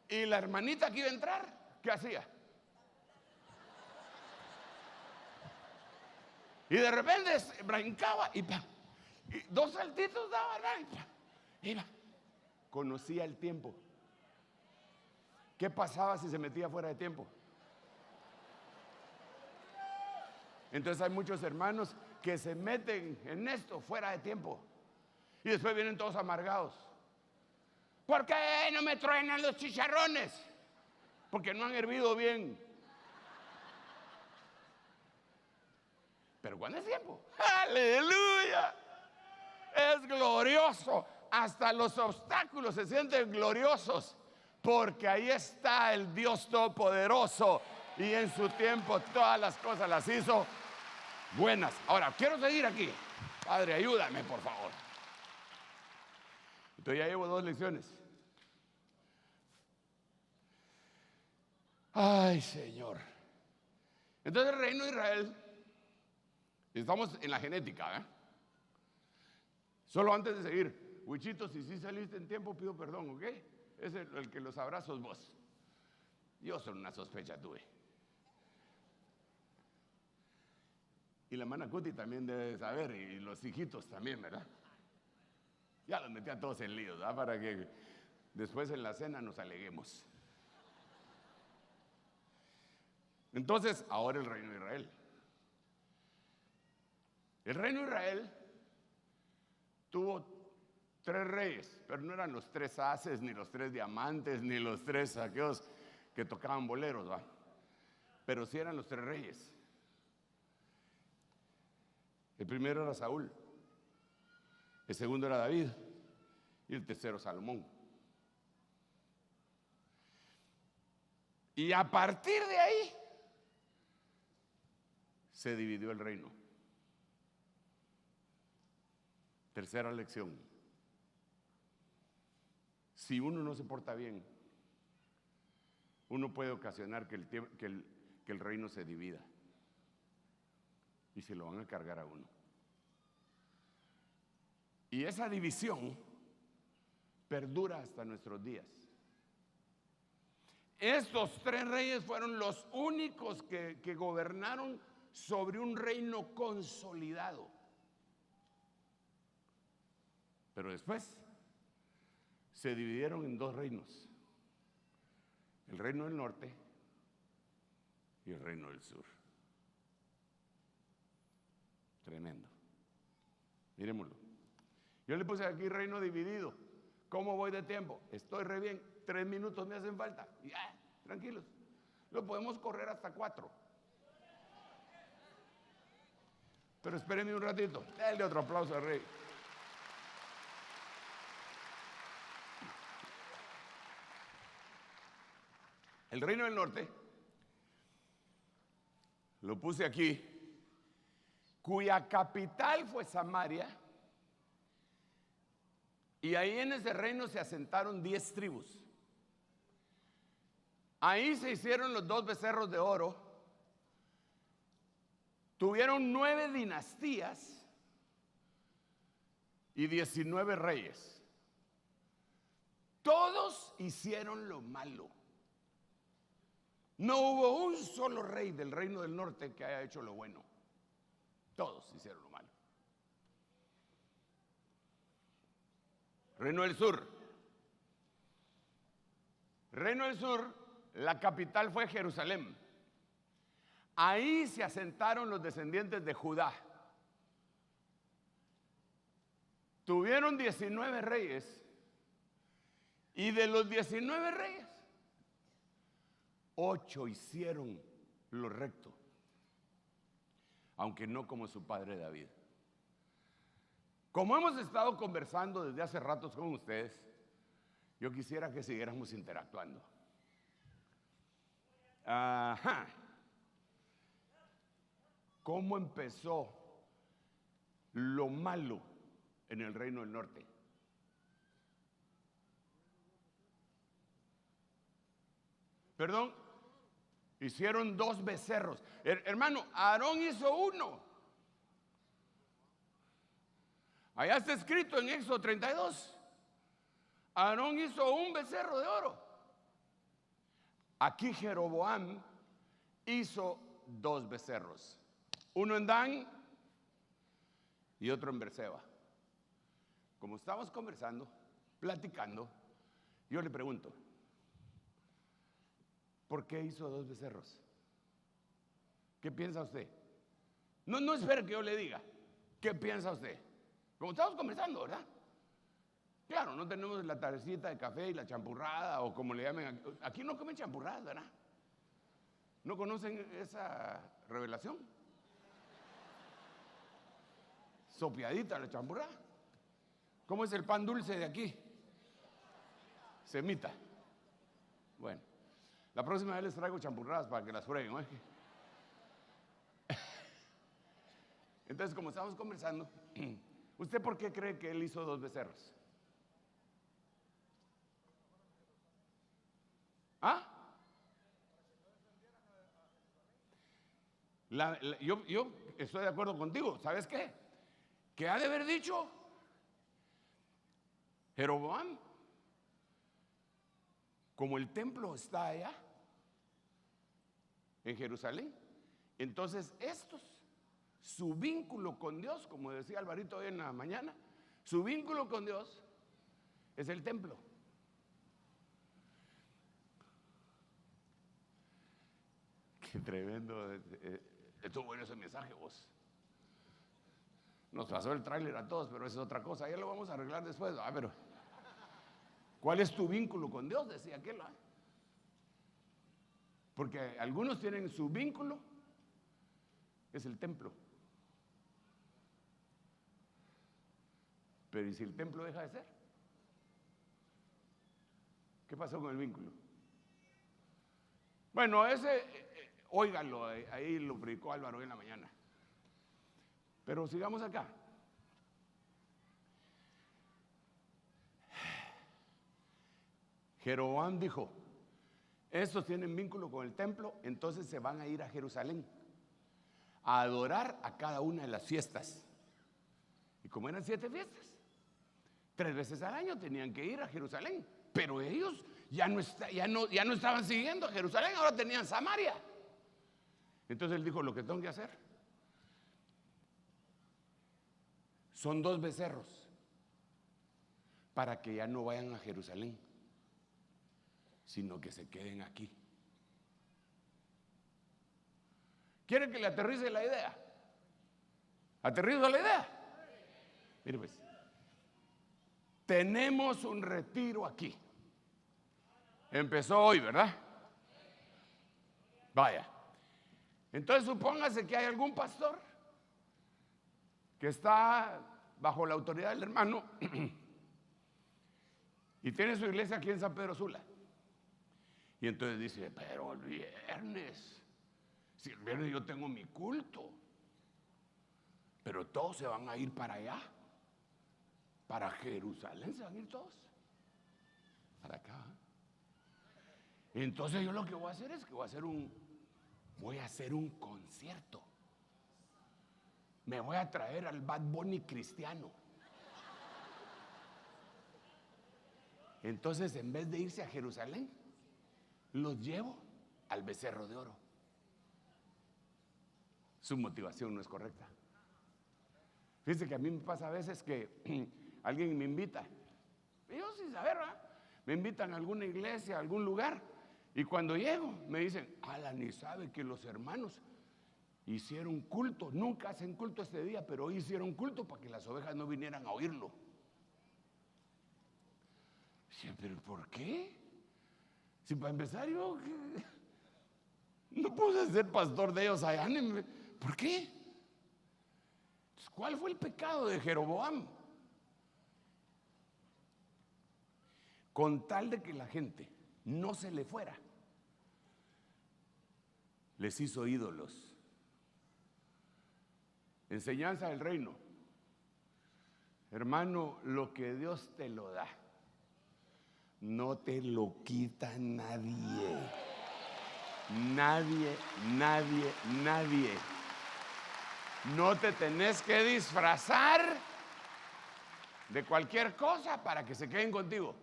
Y la hermanita que iba a entrar, ¿qué hacía? Y de repente brincaba y dos saltitos daba, iba. Conocía el tiempo. ¿Qué pasaba si se metía fuera de tiempo? Entonces hay muchos hermanos que se meten en esto fuera de tiempo y después vienen todos amargados. ¿Por qué no me truenan los chicharrones? Porque no han hervido bien. Pero ¿cuándo es tiempo? ¡Aleluya! Es glorioso. Hasta los obstáculos se sienten gloriosos porque ahí está el Dios Todopoderoso y en su tiempo todas las cosas las hizo buenas. Ahora, quiero seguir aquí. Padre, ayúdame, por favor. Entonces ya llevo 2 lecciones. Ay, Señor. Entonces el reino de Israel, estamos en la genética, Solo antes de seguir, Huichito, si sí saliste en tiempo, pido perdón, ¿ok? Es el que los abrazos vos. Yo solo una sospecha tuve. Y la hermana Cuti también debe saber, y los hijitos también, ¿verdad? Ya los metí a todos en líos, ¿verdad? Para que después en la cena nos aleguemos. Entonces, ahora el reino de Israel. El reino de Israel tuvo 3 reyes, pero no eran los 3 haces, ni los 3 diamantes, ni los 3 aquellos que tocaban boleros, ¿va? Pero sí eran los 3 reyes. El primero era Saúl, el segundo era David y el tercero Salomón. Y a partir de ahí se dividió el reino. Tercera lección: si uno no se porta bien, uno puede ocasionar que el reino se divida y se lo van a cargar a uno. Y esa división perdura hasta nuestros días. Estos 3 reyes fueron los únicos que gobernaron sobre un reino consolidado. Pero después se dividieron en 2 reinos: el reino del norte y el reino del sur. Tremendo. Miremoslo. Yo le puse aquí reino dividido. ¿Cómo voy de tiempo? Estoy re bien. 3 minutos me hacen falta. Ya, tranquilos. Lo podemos correr hasta 4. Pero espérenme un ratito. Dale otro aplauso al rey. El reino del norte, lo puse aquí, cuya capital fue Samaria, y ahí en ese reino se asentaron 10 tribus. Ahí se hicieron los 2 becerros de oro, tuvieron 9 dinastías y 19 reyes. Todos hicieron lo malo. No hubo un solo rey del reino del norte que haya hecho lo bueno. Todos hicieron lo malo. Reino del sur. Reino del sur, la capital fue Jerusalén. Ahí se asentaron los descendientes de Judá. Tuvieron 19 reyes. Y de los 19 reyes, 8 hicieron lo recto, aunque no como su padre David. Como hemos estado conversando desde hace ratos con ustedes, yo quisiera que siguiéramos interactuando. Ajá. ¿Cómo empezó lo malo en el reino del norte? Perdón, hicieron 2 becerros. Hermano, Aarón hizo 1. Allá está escrito en Éxodo 32. Aarón hizo 1 becerro de oro. Aquí Jeroboam hizo 2 becerros. Uno en Dan y otro en Beerseba. Como estamos conversando, platicando, yo le pregunto: ¿por qué hizo 2 becerros? ¿Qué piensa usted? No espere que yo le diga. ¿Qué piensa usted? Como estamos conversando, ¿verdad? Claro, no tenemos la tardecita de café y la champurrada, o como le llamen. Aquí no comen champurradas, ¿verdad? ¿No conocen esa revelación? Sopiadita la champurrada. ¿Cómo es el pan dulce de aquí? Semita. Bueno, la próxima vez les traigo champurradas para que las prueben, ¿no? Entonces, como estamos conversando, ¿usted por qué cree que él hizo 2 becerros? ¿Ah? Yo estoy de acuerdo contigo. ¿Sabes qué? Que ha de haber dicho: Jeroboam, como el templo está allá en Jerusalén, entonces su vínculo con Dios, como decía Alvarito hoy en la mañana, su vínculo con Dios es el templo. Qué tremendo. Estuvo bueno ese mensaje, vos. Nos pasó el tráiler a todos, pero eso es otra cosa. Ya lo vamos a arreglar después. Pero ¿cuál es tu vínculo con Dios? Decía aquel. Porque algunos tienen su vínculo, es el templo. Pero ¿y si el templo deja de ser? ¿Qué pasó con el vínculo? Bueno, óiganlo, ahí lo predicó Álvaro hoy en la mañana. Pero sigamos acá. Jeroboam dijo: estos tienen vínculo con el templo, entonces se van a ir a Jerusalén a adorar a cada una de las fiestas. Y como eran 7 fiestas, 3 veces al año tenían que ir a Jerusalén. Pero ellos ya no estaban siguiendo a Jerusalén, ahora tenían Samaria. Entonces él dijo: lo que tengo que hacer son 2 becerros para que ya no vayan a Jerusalén, sino que se queden aquí. ¿Quieren que le aterrice la idea? ¿Aterrizo la idea? Mire pues, tenemos un retiro aquí. Empezó hoy, ¿verdad? Vaya. Entonces supóngase que hay algún pastor que está bajo la autoridad del hermano y tiene su iglesia aquí en San Pedro Sula. Y entonces dice: pero el viernes, si el viernes yo tengo mi culto, pero todos se van a ir para allá, para Jerusalén, se van a ir todos para acá. Entonces yo lo que voy a hacer es que voy a hacer un concierto. Me voy a traer al Bad Bunny cristiano. Entonces, en vez de irse a Jerusalén, los llevo al Becerro de Oro. Su motivación no es correcta. Fíjense que a mí me pasa a veces que alguien me invita, y yo sin saber, ¿verdad? Me invitan a alguna iglesia, a algún lugar, y cuando llego me dicen: ala, ni sabe que los hermanos hicieron culto, nunca hacen culto este día, pero hoy hicieron culto para que las ovejas no vinieran a oírlo. Pero ¿por qué? Si para empezar yo no puedo ser pastor de ellos allá. ¿Por qué? ¿Cuál fue el pecado de Jeroboam? Con tal de que la gente no se le fuera, les hizo ídolos. Enseñanza del reino. Hermano, lo que Dios te lo da, no te lo quita nadie. Nadie, nadie, nadie. No te tenés que disfrazar de cualquier cosa para que se queden contigo.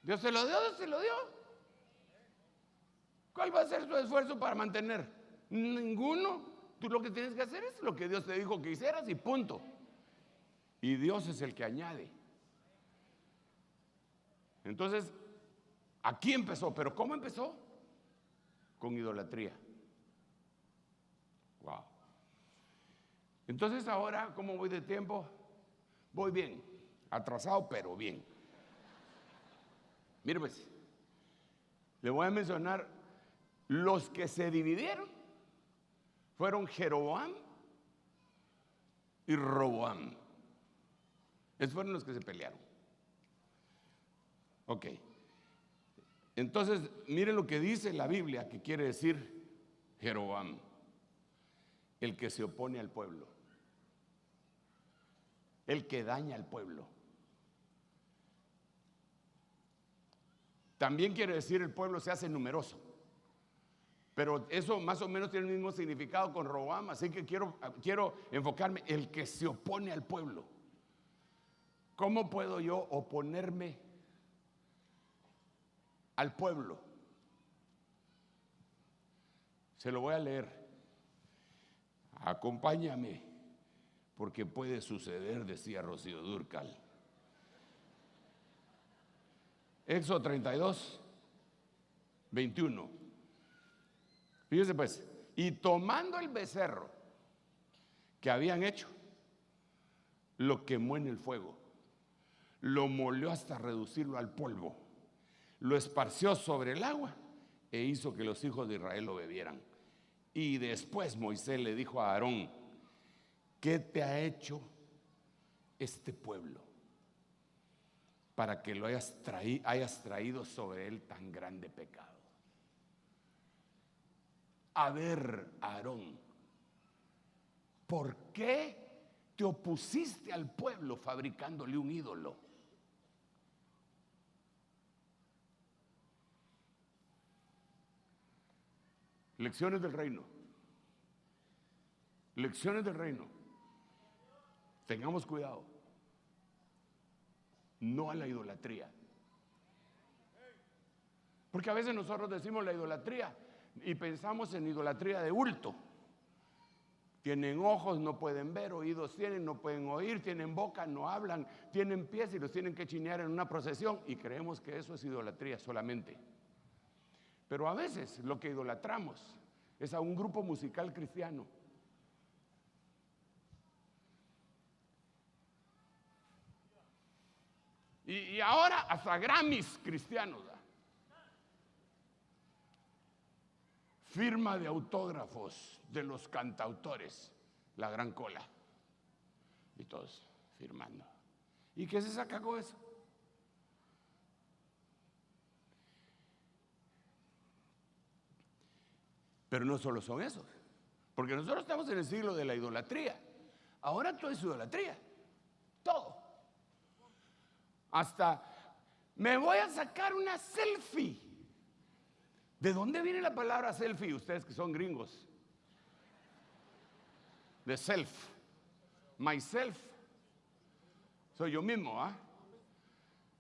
Dios te lo dio, Dios te lo dio. ¿Cuál va a ser tu esfuerzo para mantener? Ninguno. Tú lo que tienes que hacer es lo que Dios te dijo que hicieras y punto. Y Dios es el que añade. Entonces, aquí empezó. ¿Pero cómo empezó? Con idolatría. Wow. Entonces ahora, ¿cómo voy de tiempo? Voy bien. Atrasado, pero bien. Mire pues, le voy a mencionar los que se dividieron. Fueron Jeroboam y Roboam. Esos fueron los que se pelearon. Ok. Entonces, miren lo que dice la Biblia, que quiere decir Jeroboam: el que se opone al pueblo, el que daña al pueblo. También quiere decir el pueblo se hace numeroso. Pero eso más o menos tiene el mismo significado con Roboam, así que quiero enfocarme: el que se opone al pueblo. ¿Cómo puedo yo oponerme al pueblo? Se lo voy a leer. Acompáñame, porque puede suceder, decía Rocío Dúrcal. Éxodo 32, 21. Fíjese pues, y tomando el becerro que habían hecho, lo quemó en el fuego, lo molió hasta reducirlo al polvo, lo esparció sobre el agua e hizo que los hijos de Israel lo bebieran. Y después Moisés le dijo a Aarón: ¿qué te ha hecho este pueblo para que lo hayas traído sobre él tan grande pecado? A ver, Aarón, ¿por qué te opusiste al pueblo fabricándole un ídolo? Lecciones del reino. Lecciones del reino. Tengamos cuidado. No a la idolatría. Porque a veces nosotros decimos la idolatría y pensamos en idolatría de bulto. Tienen ojos, no pueden ver; oídos tienen, no pueden oír; tienen boca, no hablan; tienen pies y los tienen que chinear en una procesión, y creemos que eso es idolatría solamente. Pero a veces lo que idolatramos es a un grupo musical cristiano. Y ahora hasta Grammys cristianos. Firma de autógrafos de los cantautores, la gran cola. Y todos firmando. ¿Y qué se saca con eso? Pero no solo son esos, porque nosotros estamos en el siglo de la idolatría. Ahora todo es idolatría, todo. Hasta me voy a sacar una selfie. ¿De dónde viene la palabra selfie? Ustedes que son gringos. De self, myself. Soy yo mismo, ¿ah?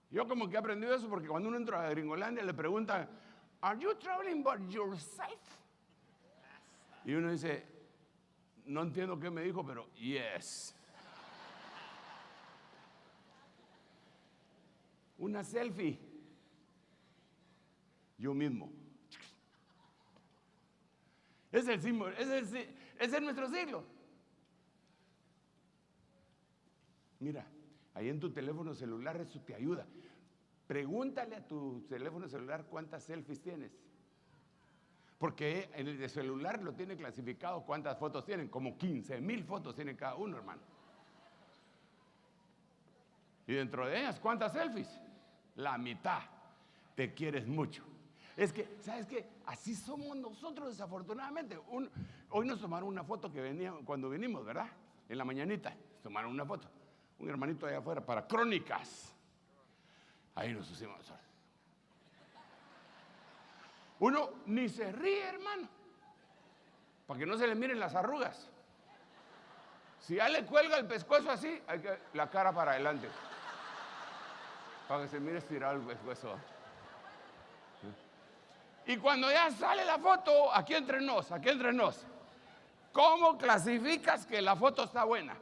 Yo como que he aprendido eso porque cuando uno entra a Gringolandia le preguntan: ¿Are you traveling by yourself? Y uno dice: no entiendo qué me dijo, pero yes. Una selfie. Yo mismo. Es el símbolo, ese es nuestro siglo. Mira, ahí en tu teléfono celular eso te ayuda. Pregúntale a tu teléfono celular cuántas selfies tienes. Porque en el de celular lo tiene clasificado cuántas fotos tienen. Como 15,000 fotos tiene cada uno, hermano. Y dentro de ellas, ¿cuántas selfies? La mitad. Te quieres mucho. Es que, ¿sabes qué? Así somos nosotros, desafortunadamente. Hoy nos tomaron una foto que venía cuando vinimos, ¿verdad? En la mañanita, tomaron una foto. Un hermanito allá afuera para Crónicas. Ahí nos pusimos. Uno ni se ríe, hermano, para que no se le miren las arrugas. Si ya le cuelga el pescuezo así, hay que la cara para adelante, para que se mire estirado el pescuezo. Y cuando ya sale la foto, aquí entre nos, ¿cómo clasificas que la foto está buena?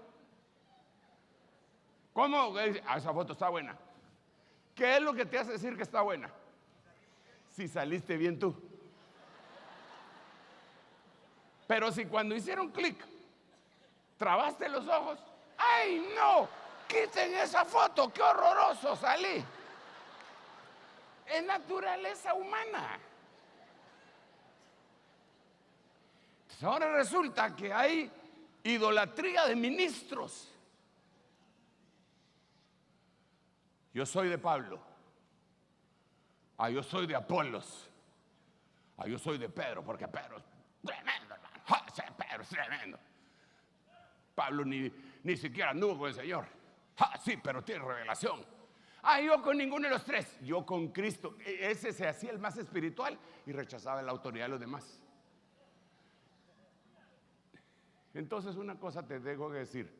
¿Cómo? Esa foto está buena. ¿Qué es lo que te hace decir que está buena? Si saliste bien tú. Pero si cuando hicieron clic, trabaste los ojos, ¡ay no! ¡Quiten esa foto! ¡Qué horroroso salí! Es naturaleza humana. Ahora resulta que hay idolatría de ministros. Yo soy de Pablo. Yo soy de Apolos. Yo soy de Pedro, porque Pedro es tremendo, hermano. Pedro es tremendo. Pablo ni siquiera anduvo con el Señor. Sí, pero tiene revelación. Yo con ninguno de los tres. Yo con Cristo. Ese se hacía el más espiritual y rechazaba la autoridad de los demás. Entonces una cosa te tengo que decir.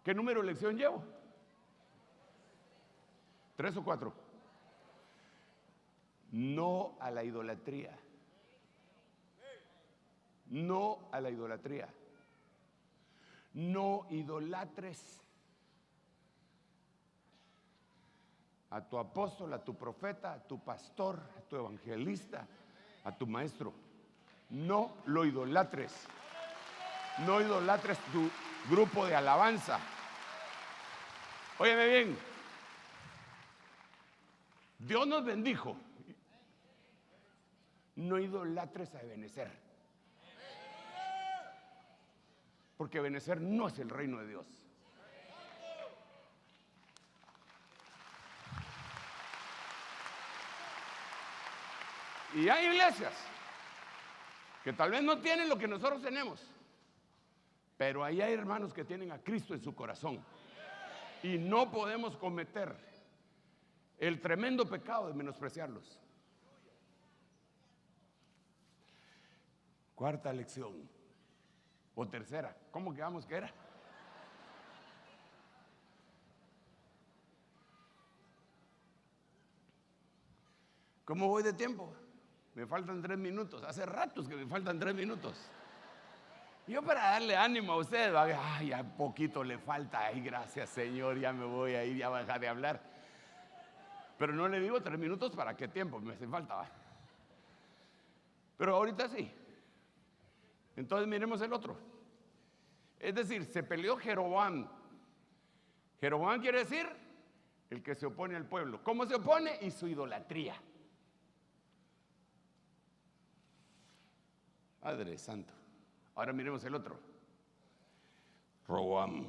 ¿Qué número de lección llevo? ¿3 o 4? No a la idolatría. No a la idolatría. No idolatres a tu apóstol, a tu profeta, a tu pastor, a tu evangelista, a tu maestro. No lo idolatres. No idolatres tu grupo de alabanza. Óyeme bien. Dios nos bendijo. No idolatres a Ebenezer. Porque Ebenezer no es el reino de Dios. Y hay iglesias que tal vez no tienen lo que nosotros tenemos, pero ahí hay hermanos que tienen a Cristo en su corazón. Y no podemos cometer el tremendo pecado de menospreciarlos. Cuarta lección. O tercera. ¿Cómo quedamos que era? ¿Cómo voy de tiempo? Me faltan 3 minutos. Hace ratos que me faltan 3 minutos. Yo para darle ánimo a ustedes, ay, ya poquito le falta. Ay, gracias Señor, ya me voy a ir, ya voy a dejar de hablar. Pero no le digo 3 minutos para qué tiempo, me hace falta. Pero ahorita sí. Entonces miremos el otro. Es decir, se peleó Jeroboam. Jeroboam quiere decir el que se opone al pueblo. ¿Cómo se opone? Y su idolatría. Padre Santo. Ahora miremos el otro. Roboam.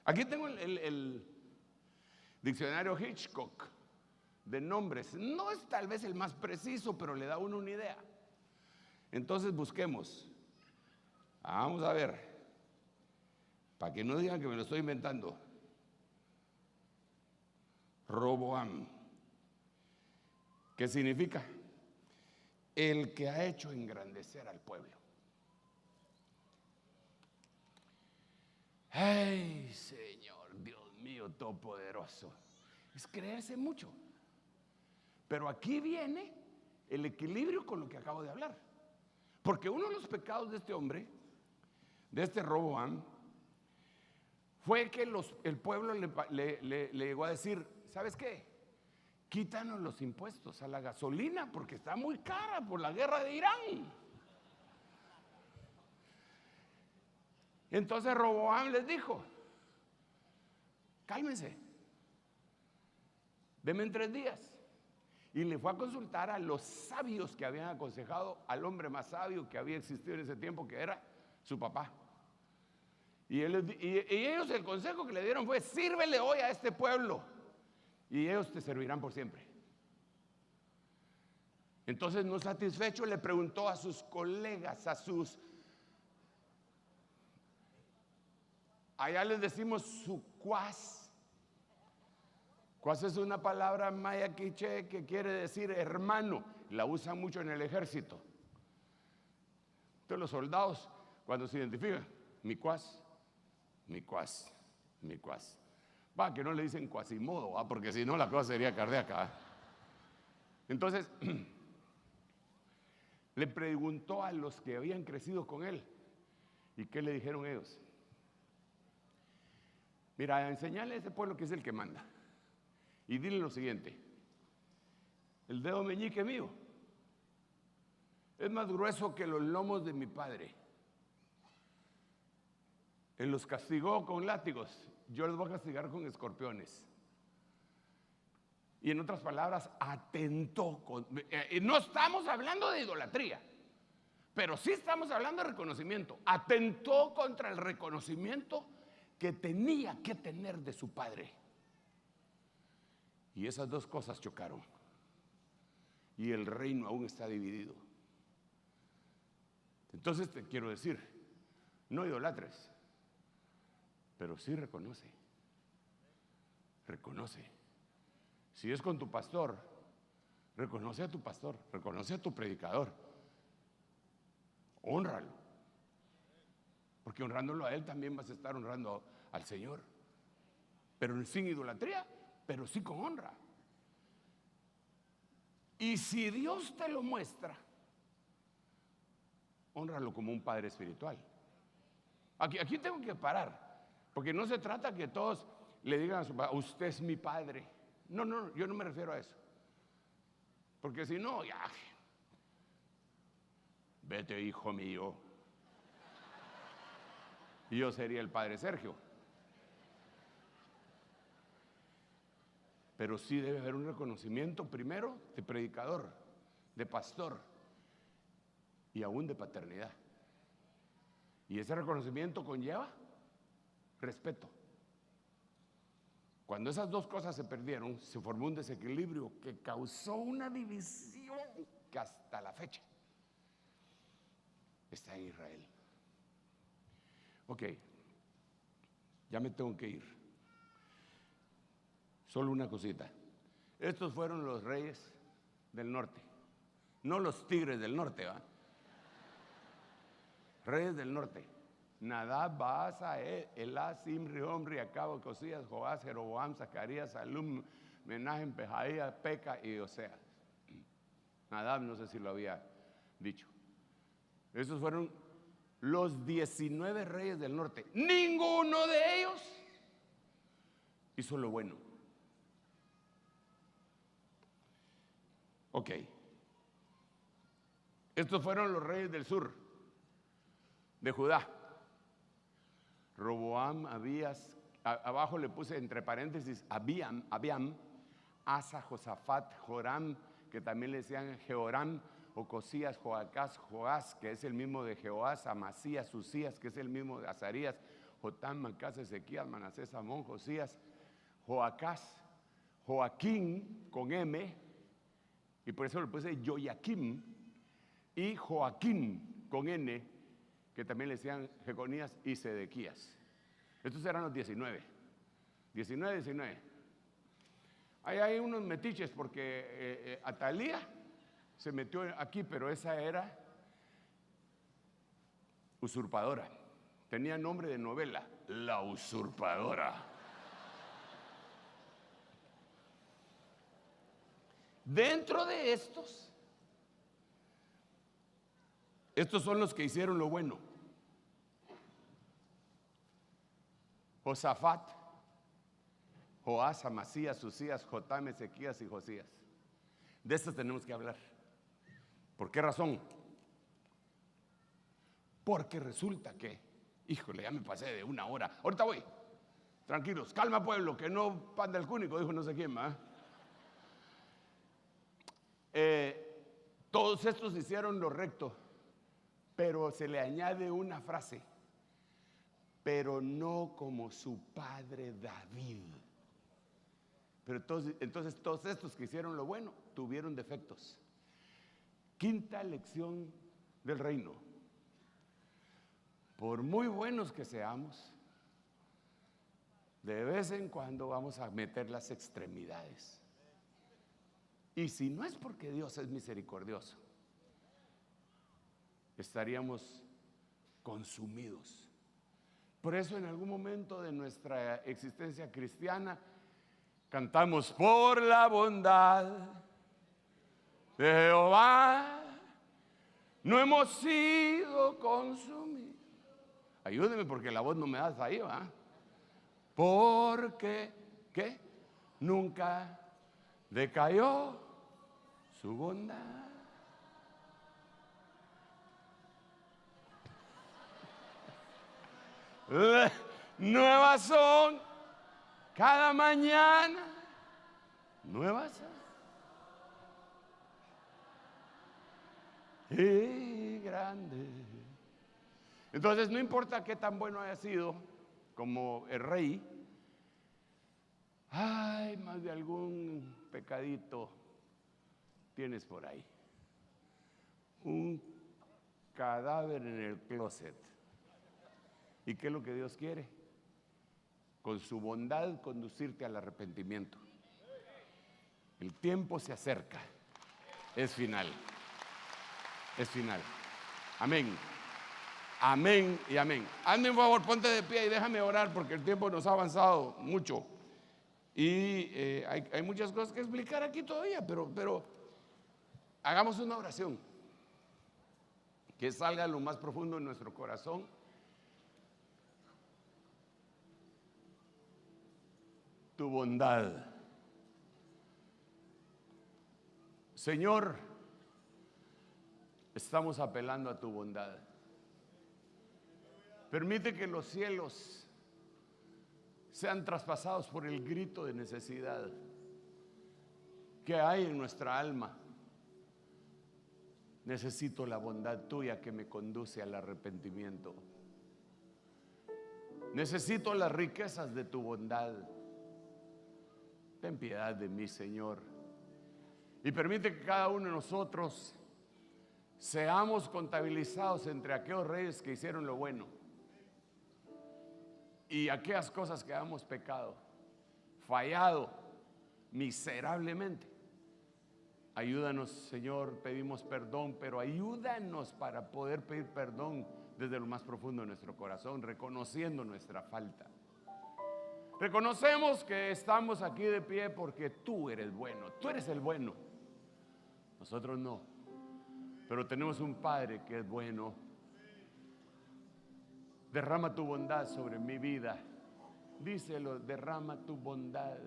Aquí tengo el diccionario Hitchcock de nombres. No es tal vez el más preciso, pero le da a uno una idea. Entonces busquemos. Vamos a ver. Para que no digan que me lo estoy inventando. Roboam. ¿Qué significa? El que ha hecho engrandecer al pueblo. Ay, Señor, Dios mío todopoderoso. Es creerse mucho. Pero aquí viene el equilibrio con lo que acabo de hablar. Porque uno de los pecados de este hombre, de este Roboam, fue que el pueblo le llegó a decir, ¿sabes qué? Quítanos los impuestos a la gasolina porque está muy cara por la guerra de Irán. Entonces Roboam les dijo, cálmense, denme en 3 días. Y le fue a consultar a los sabios que habían aconsejado al hombre más sabio que había existido en ese tiempo, que era su papá. Y ellos el consejo que le dieron fue, sírvele hoy a este pueblo y ellos te servirán por siempre. Entonces, no satisfecho, le preguntó a sus colegas, allá les decimos sucuás. Cuás es una palabra maya quiché que quiere decir hermano. La usan mucho en el ejército. Entonces los soldados, cuando se identifican, mi cuás, mi cuás, mi cuás. Va, que no le dicen cuasimodo, porque si no la cosa sería cardíaca. Entonces, le preguntó a los que habían crecido con él. ¿Y qué le dijeron ellos? Mira, enseñale a ese pueblo que es el que manda. Y dile lo siguiente: el dedo meñique mío es más grueso que los lomos de mi padre. Él los castigó con látigos, yo los voy a castigar con escorpiones. Y en otras palabras, atentó no estamos hablando de idolatría, pero sí estamos hablando de reconocimiento. Atentó contra el reconocimiento que tenía que tener de su padre. Y esas dos cosas chocaron. Y el reino aún está dividido. Entonces te quiero decir, no idolatres, pero sí reconoce. Reconoce. Si es con tu pastor, reconoce a tu pastor, reconoce a tu predicador. Hónralo. Porque honrándolo a él también vas a estar honrando al Señor. Pero sin idolatría, pero sí con honra. Y si Dios te lo muestra, hónralo como un padre espiritual. Aquí tengo que parar, porque no se trata que todos le digan a su padre, usted es mi padre. No, yo no me refiero a eso. Porque si no, ya, vete, hijo mío. Y yo sería el padre Sergio. Pero sí debe haber un reconocimiento primero de predicador, de pastor y aún de paternidad. Y ese reconocimiento conlleva respeto. Cuando esas dos cosas se perdieron, se formó un desequilibrio que causó una división que hasta la fecha está en Israel. Ok, ya me tengo que ir. Solo una cosita. Estos fueron los reyes del norte, no los tigres del norte, ¿va? Reyes del norte: Nadab, Baasa, Elá, Simri, Omri, Acabo, Cosías, Joás, Jeroboam, Zacarías, Salum, Menahem, Pejaía, Peca y Oseas. Nadab no sé si lo había dicho. Esos fueron los 19 reyes del norte. Ninguno de ellos hizo lo bueno. Ok. Estos fueron los reyes del sur de Judá: Roboam, Abías, abajo le puse entre paréntesis Abiam, Asa, Josafat, Joram, que también le decían Jehoram, Ocosías, Joacás, Joás, que es el mismo de Jehoás, Amasías, Usías, que es el mismo de Azarías, Jotam, Macás, Ezequías, Manasés, Amón, Josías, Joacás, Joaquín con M, y por eso le puse Joaquim, y Joaquín con N, que también le decían Jeconías y Sedequías. Estos eran los 19. Ahí hay unos metiches porque Atalía se metió aquí, pero esa era usurpadora. Tenía nombre de novela, La Usurpadora. Dentro de estos son los que hicieron lo bueno: Josafat, Joás, Amasías, Usías, Jotam, Ezequías y Josías. De estos tenemos que hablar. ¿Por qué razón? Porque resulta que, híjole, ya me pasé de una hora. Ahorita voy. Tranquilos, calma pueblo, que no panda el cúnico, dijo no sé quién, ¿va? Todos estos hicieron lo recto, pero se le añade una frase: pero no como su padre David. Pero entonces todos estos que hicieron lo bueno tuvieron defectos. Quinta lección del reino: por muy buenos que seamos, de vez en cuando vamos a meter las extremidades. Y si no es porque Dios es misericordioso, estaríamos consumidos. Por eso en algún momento de nuestra existencia cristiana cantamos: por la bondad de Jehová no hemos sido consumidos. Ayúdeme porque la voz no me das ahí, ¿va? Porque, ¿qué? Nunca decayó su bondad. Nuevas son cada mañana, nuevas son. Y grande. Entonces no importa qué tan bueno haya sido como el rey, ay, más de algún pecadito tienes por ahí, un cadáver en el closet. ¿Y qué es lo que Dios quiere? Con su bondad conducirte al arrepentimiento. El tiempo se acerca, es final, es final. Amén, amén y amén. Hazme un favor, ponte de pie y déjame orar porque el tiempo nos ha avanzado mucho. Y hay muchas cosas que explicar aquí todavía, pero hagamos una oración que salga lo más profundo de nuestro corazón. Tu bondad. Señor, estamos apelando a tu bondad. Permite que los cielos sean traspasados por el grito de necesidad que hay en nuestra alma. Necesito la bondad tuya que me conduce al arrepentimiento. Necesito las riquezas de tu bondad. Ten piedad de mí, Señor, y permite que cada uno de nosotros seamos contabilizados entre aquellos reyes que hicieron lo bueno y aquellas cosas que hemos pecado, fallado miserablemente. Ayúdanos, Señor, pedimos perdón, pero ayúdanos para poder pedir perdón desde lo más profundo de nuestro corazón, reconociendo nuestra falta. Reconocemos que estamos aquí de pie porque tú eres bueno, tú eres el bueno. Nosotros no, pero tenemos un Padre que es bueno. Derrama tu bondad sobre mi vida. Díselo, derrama tu bondad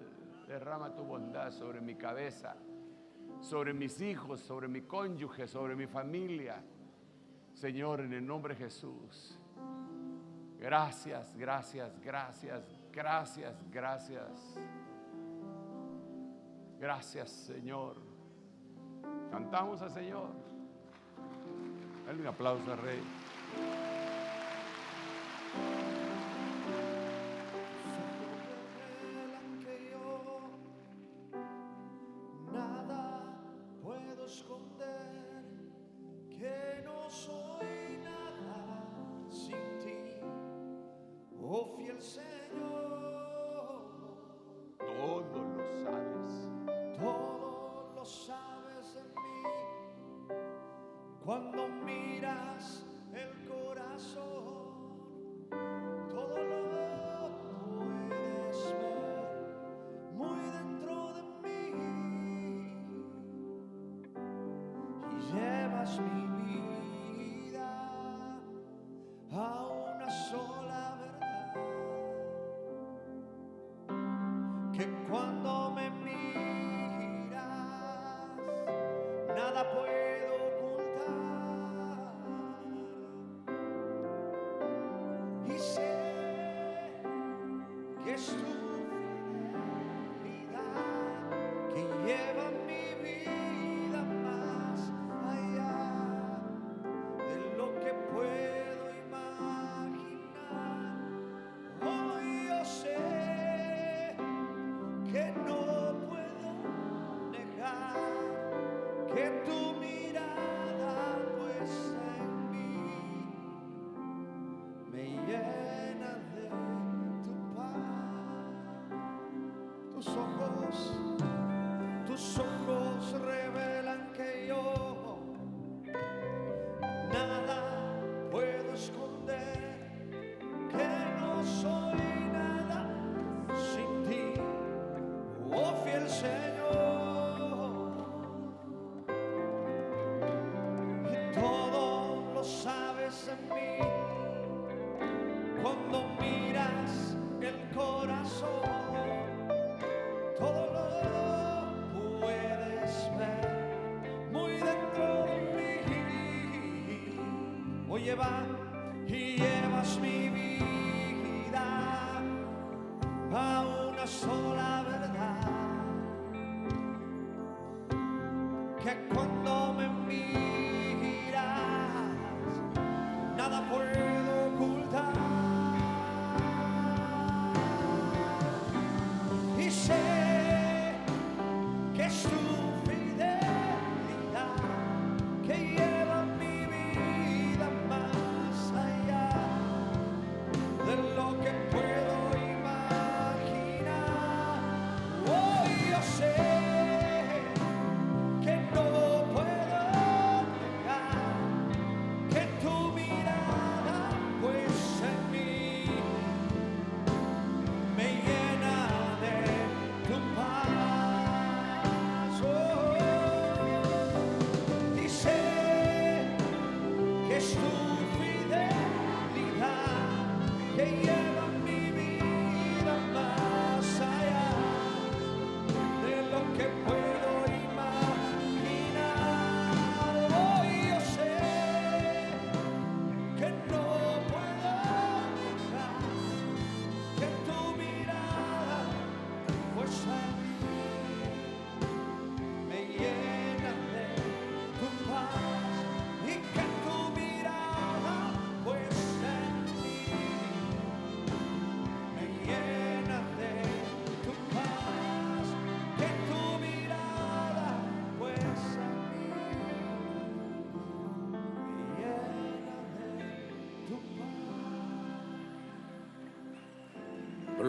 sobre mi cabeza, sobre mis hijos, sobre mi cónyuge, sobre mi familia. Señor, en el nombre de Jesús. Gracias, gracias, gracias, gracias, gracias. Gracias, Señor. Cantamos al Señor. Dale un aplauso al Rey. Nada puedo esconder, que no soy nada sin ti, oh fiel Señor. Todo lo sabes. Todo lo sabes de mí. Cuando miras el corazón, todo lo puedes ver muy dentro de mí. Y llevas mi vida a una sola verdad, que cuando me miras nada puedo ocultar, y sé que es tu fidelidad que lleva mi vida más allá de lo que puedo imaginar. Hoy yo sé que no puedo negar que tu mirada puesta en mí me llena de tu paz. Tus ojos revelan que yo nada puedo esconder, que no soy nada sin ti, oh fiel Señor. Y todo lo sabes en mí. Cuando miras el corazón, todo lo puedes ver muy dentro de mí. Oye, va y llevas mi vida a una sola verdad, que cuando me miras nada puedo ocultar, y sé que es tu fidelidad que lleva mi vida más allá de lo que puedo imaginar. Hoy yo sé que no puedo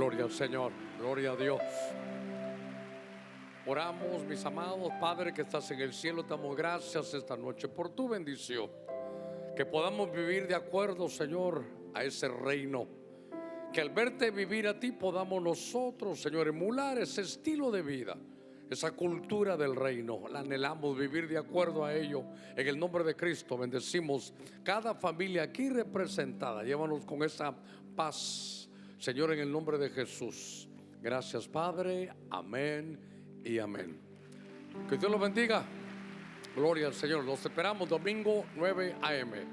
Gloria al Señor, gloria a Dios. Oramos, mis amados, Padre que estás en el cielo, te damos gracias esta noche por tu bendición. Que podamos vivir de acuerdo, Señor, a ese reino. Que al verte vivir a ti podamos nosotros, Señor, emular ese estilo de vida, esa cultura del reino. La anhelamos vivir de acuerdo a ello. En el nombre de Cristo bendecimos cada familia aquí representada. Llévanos con esa paz, Señor, en el nombre de Jesús. Gracias, Padre. Amén y amén. Que Dios los bendiga. Gloria al Señor. Los esperamos domingo 9 a.m.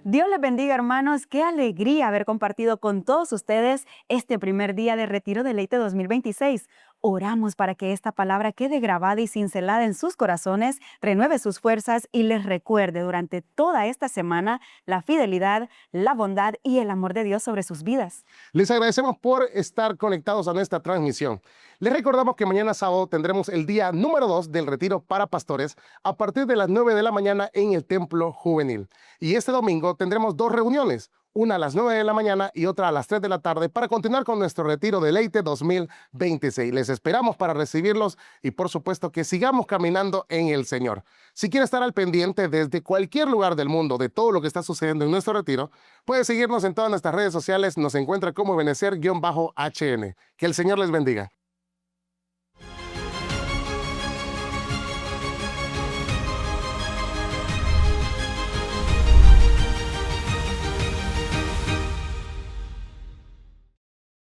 Dios les bendiga, hermanos. Qué alegría haber compartido con todos ustedes este primer día de Retiro de Leite 2026. Oramos para que esta palabra quede grabada y cincelada en sus corazones, renueve sus fuerzas y les recuerde durante toda esta semana la fidelidad, la bondad y el amor de Dios sobre sus vidas. Les agradecemos por estar conectados a nuestra transmisión. Les recordamos que mañana sábado tendremos el día número 2 del retiro para pastores a partir de las 9 de la mañana en el Templo Juvenil. Y este domingo tendremos 2 reuniones, una a las 9 de la mañana y otra a las 3 de la tarde para continuar con nuestro retiro de Leite 2026. Les esperamos para recibirlos y por supuesto que sigamos caminando en el Señor. Si quiere estar al pendiente desde cualquier lugar del mundo de todo lo que está sucediendo en nuestro retiro, puede seguirnos en todas nuestras redes sociales. Nos encuentra como Ebenezer-HN. Que el Señor les bendiga.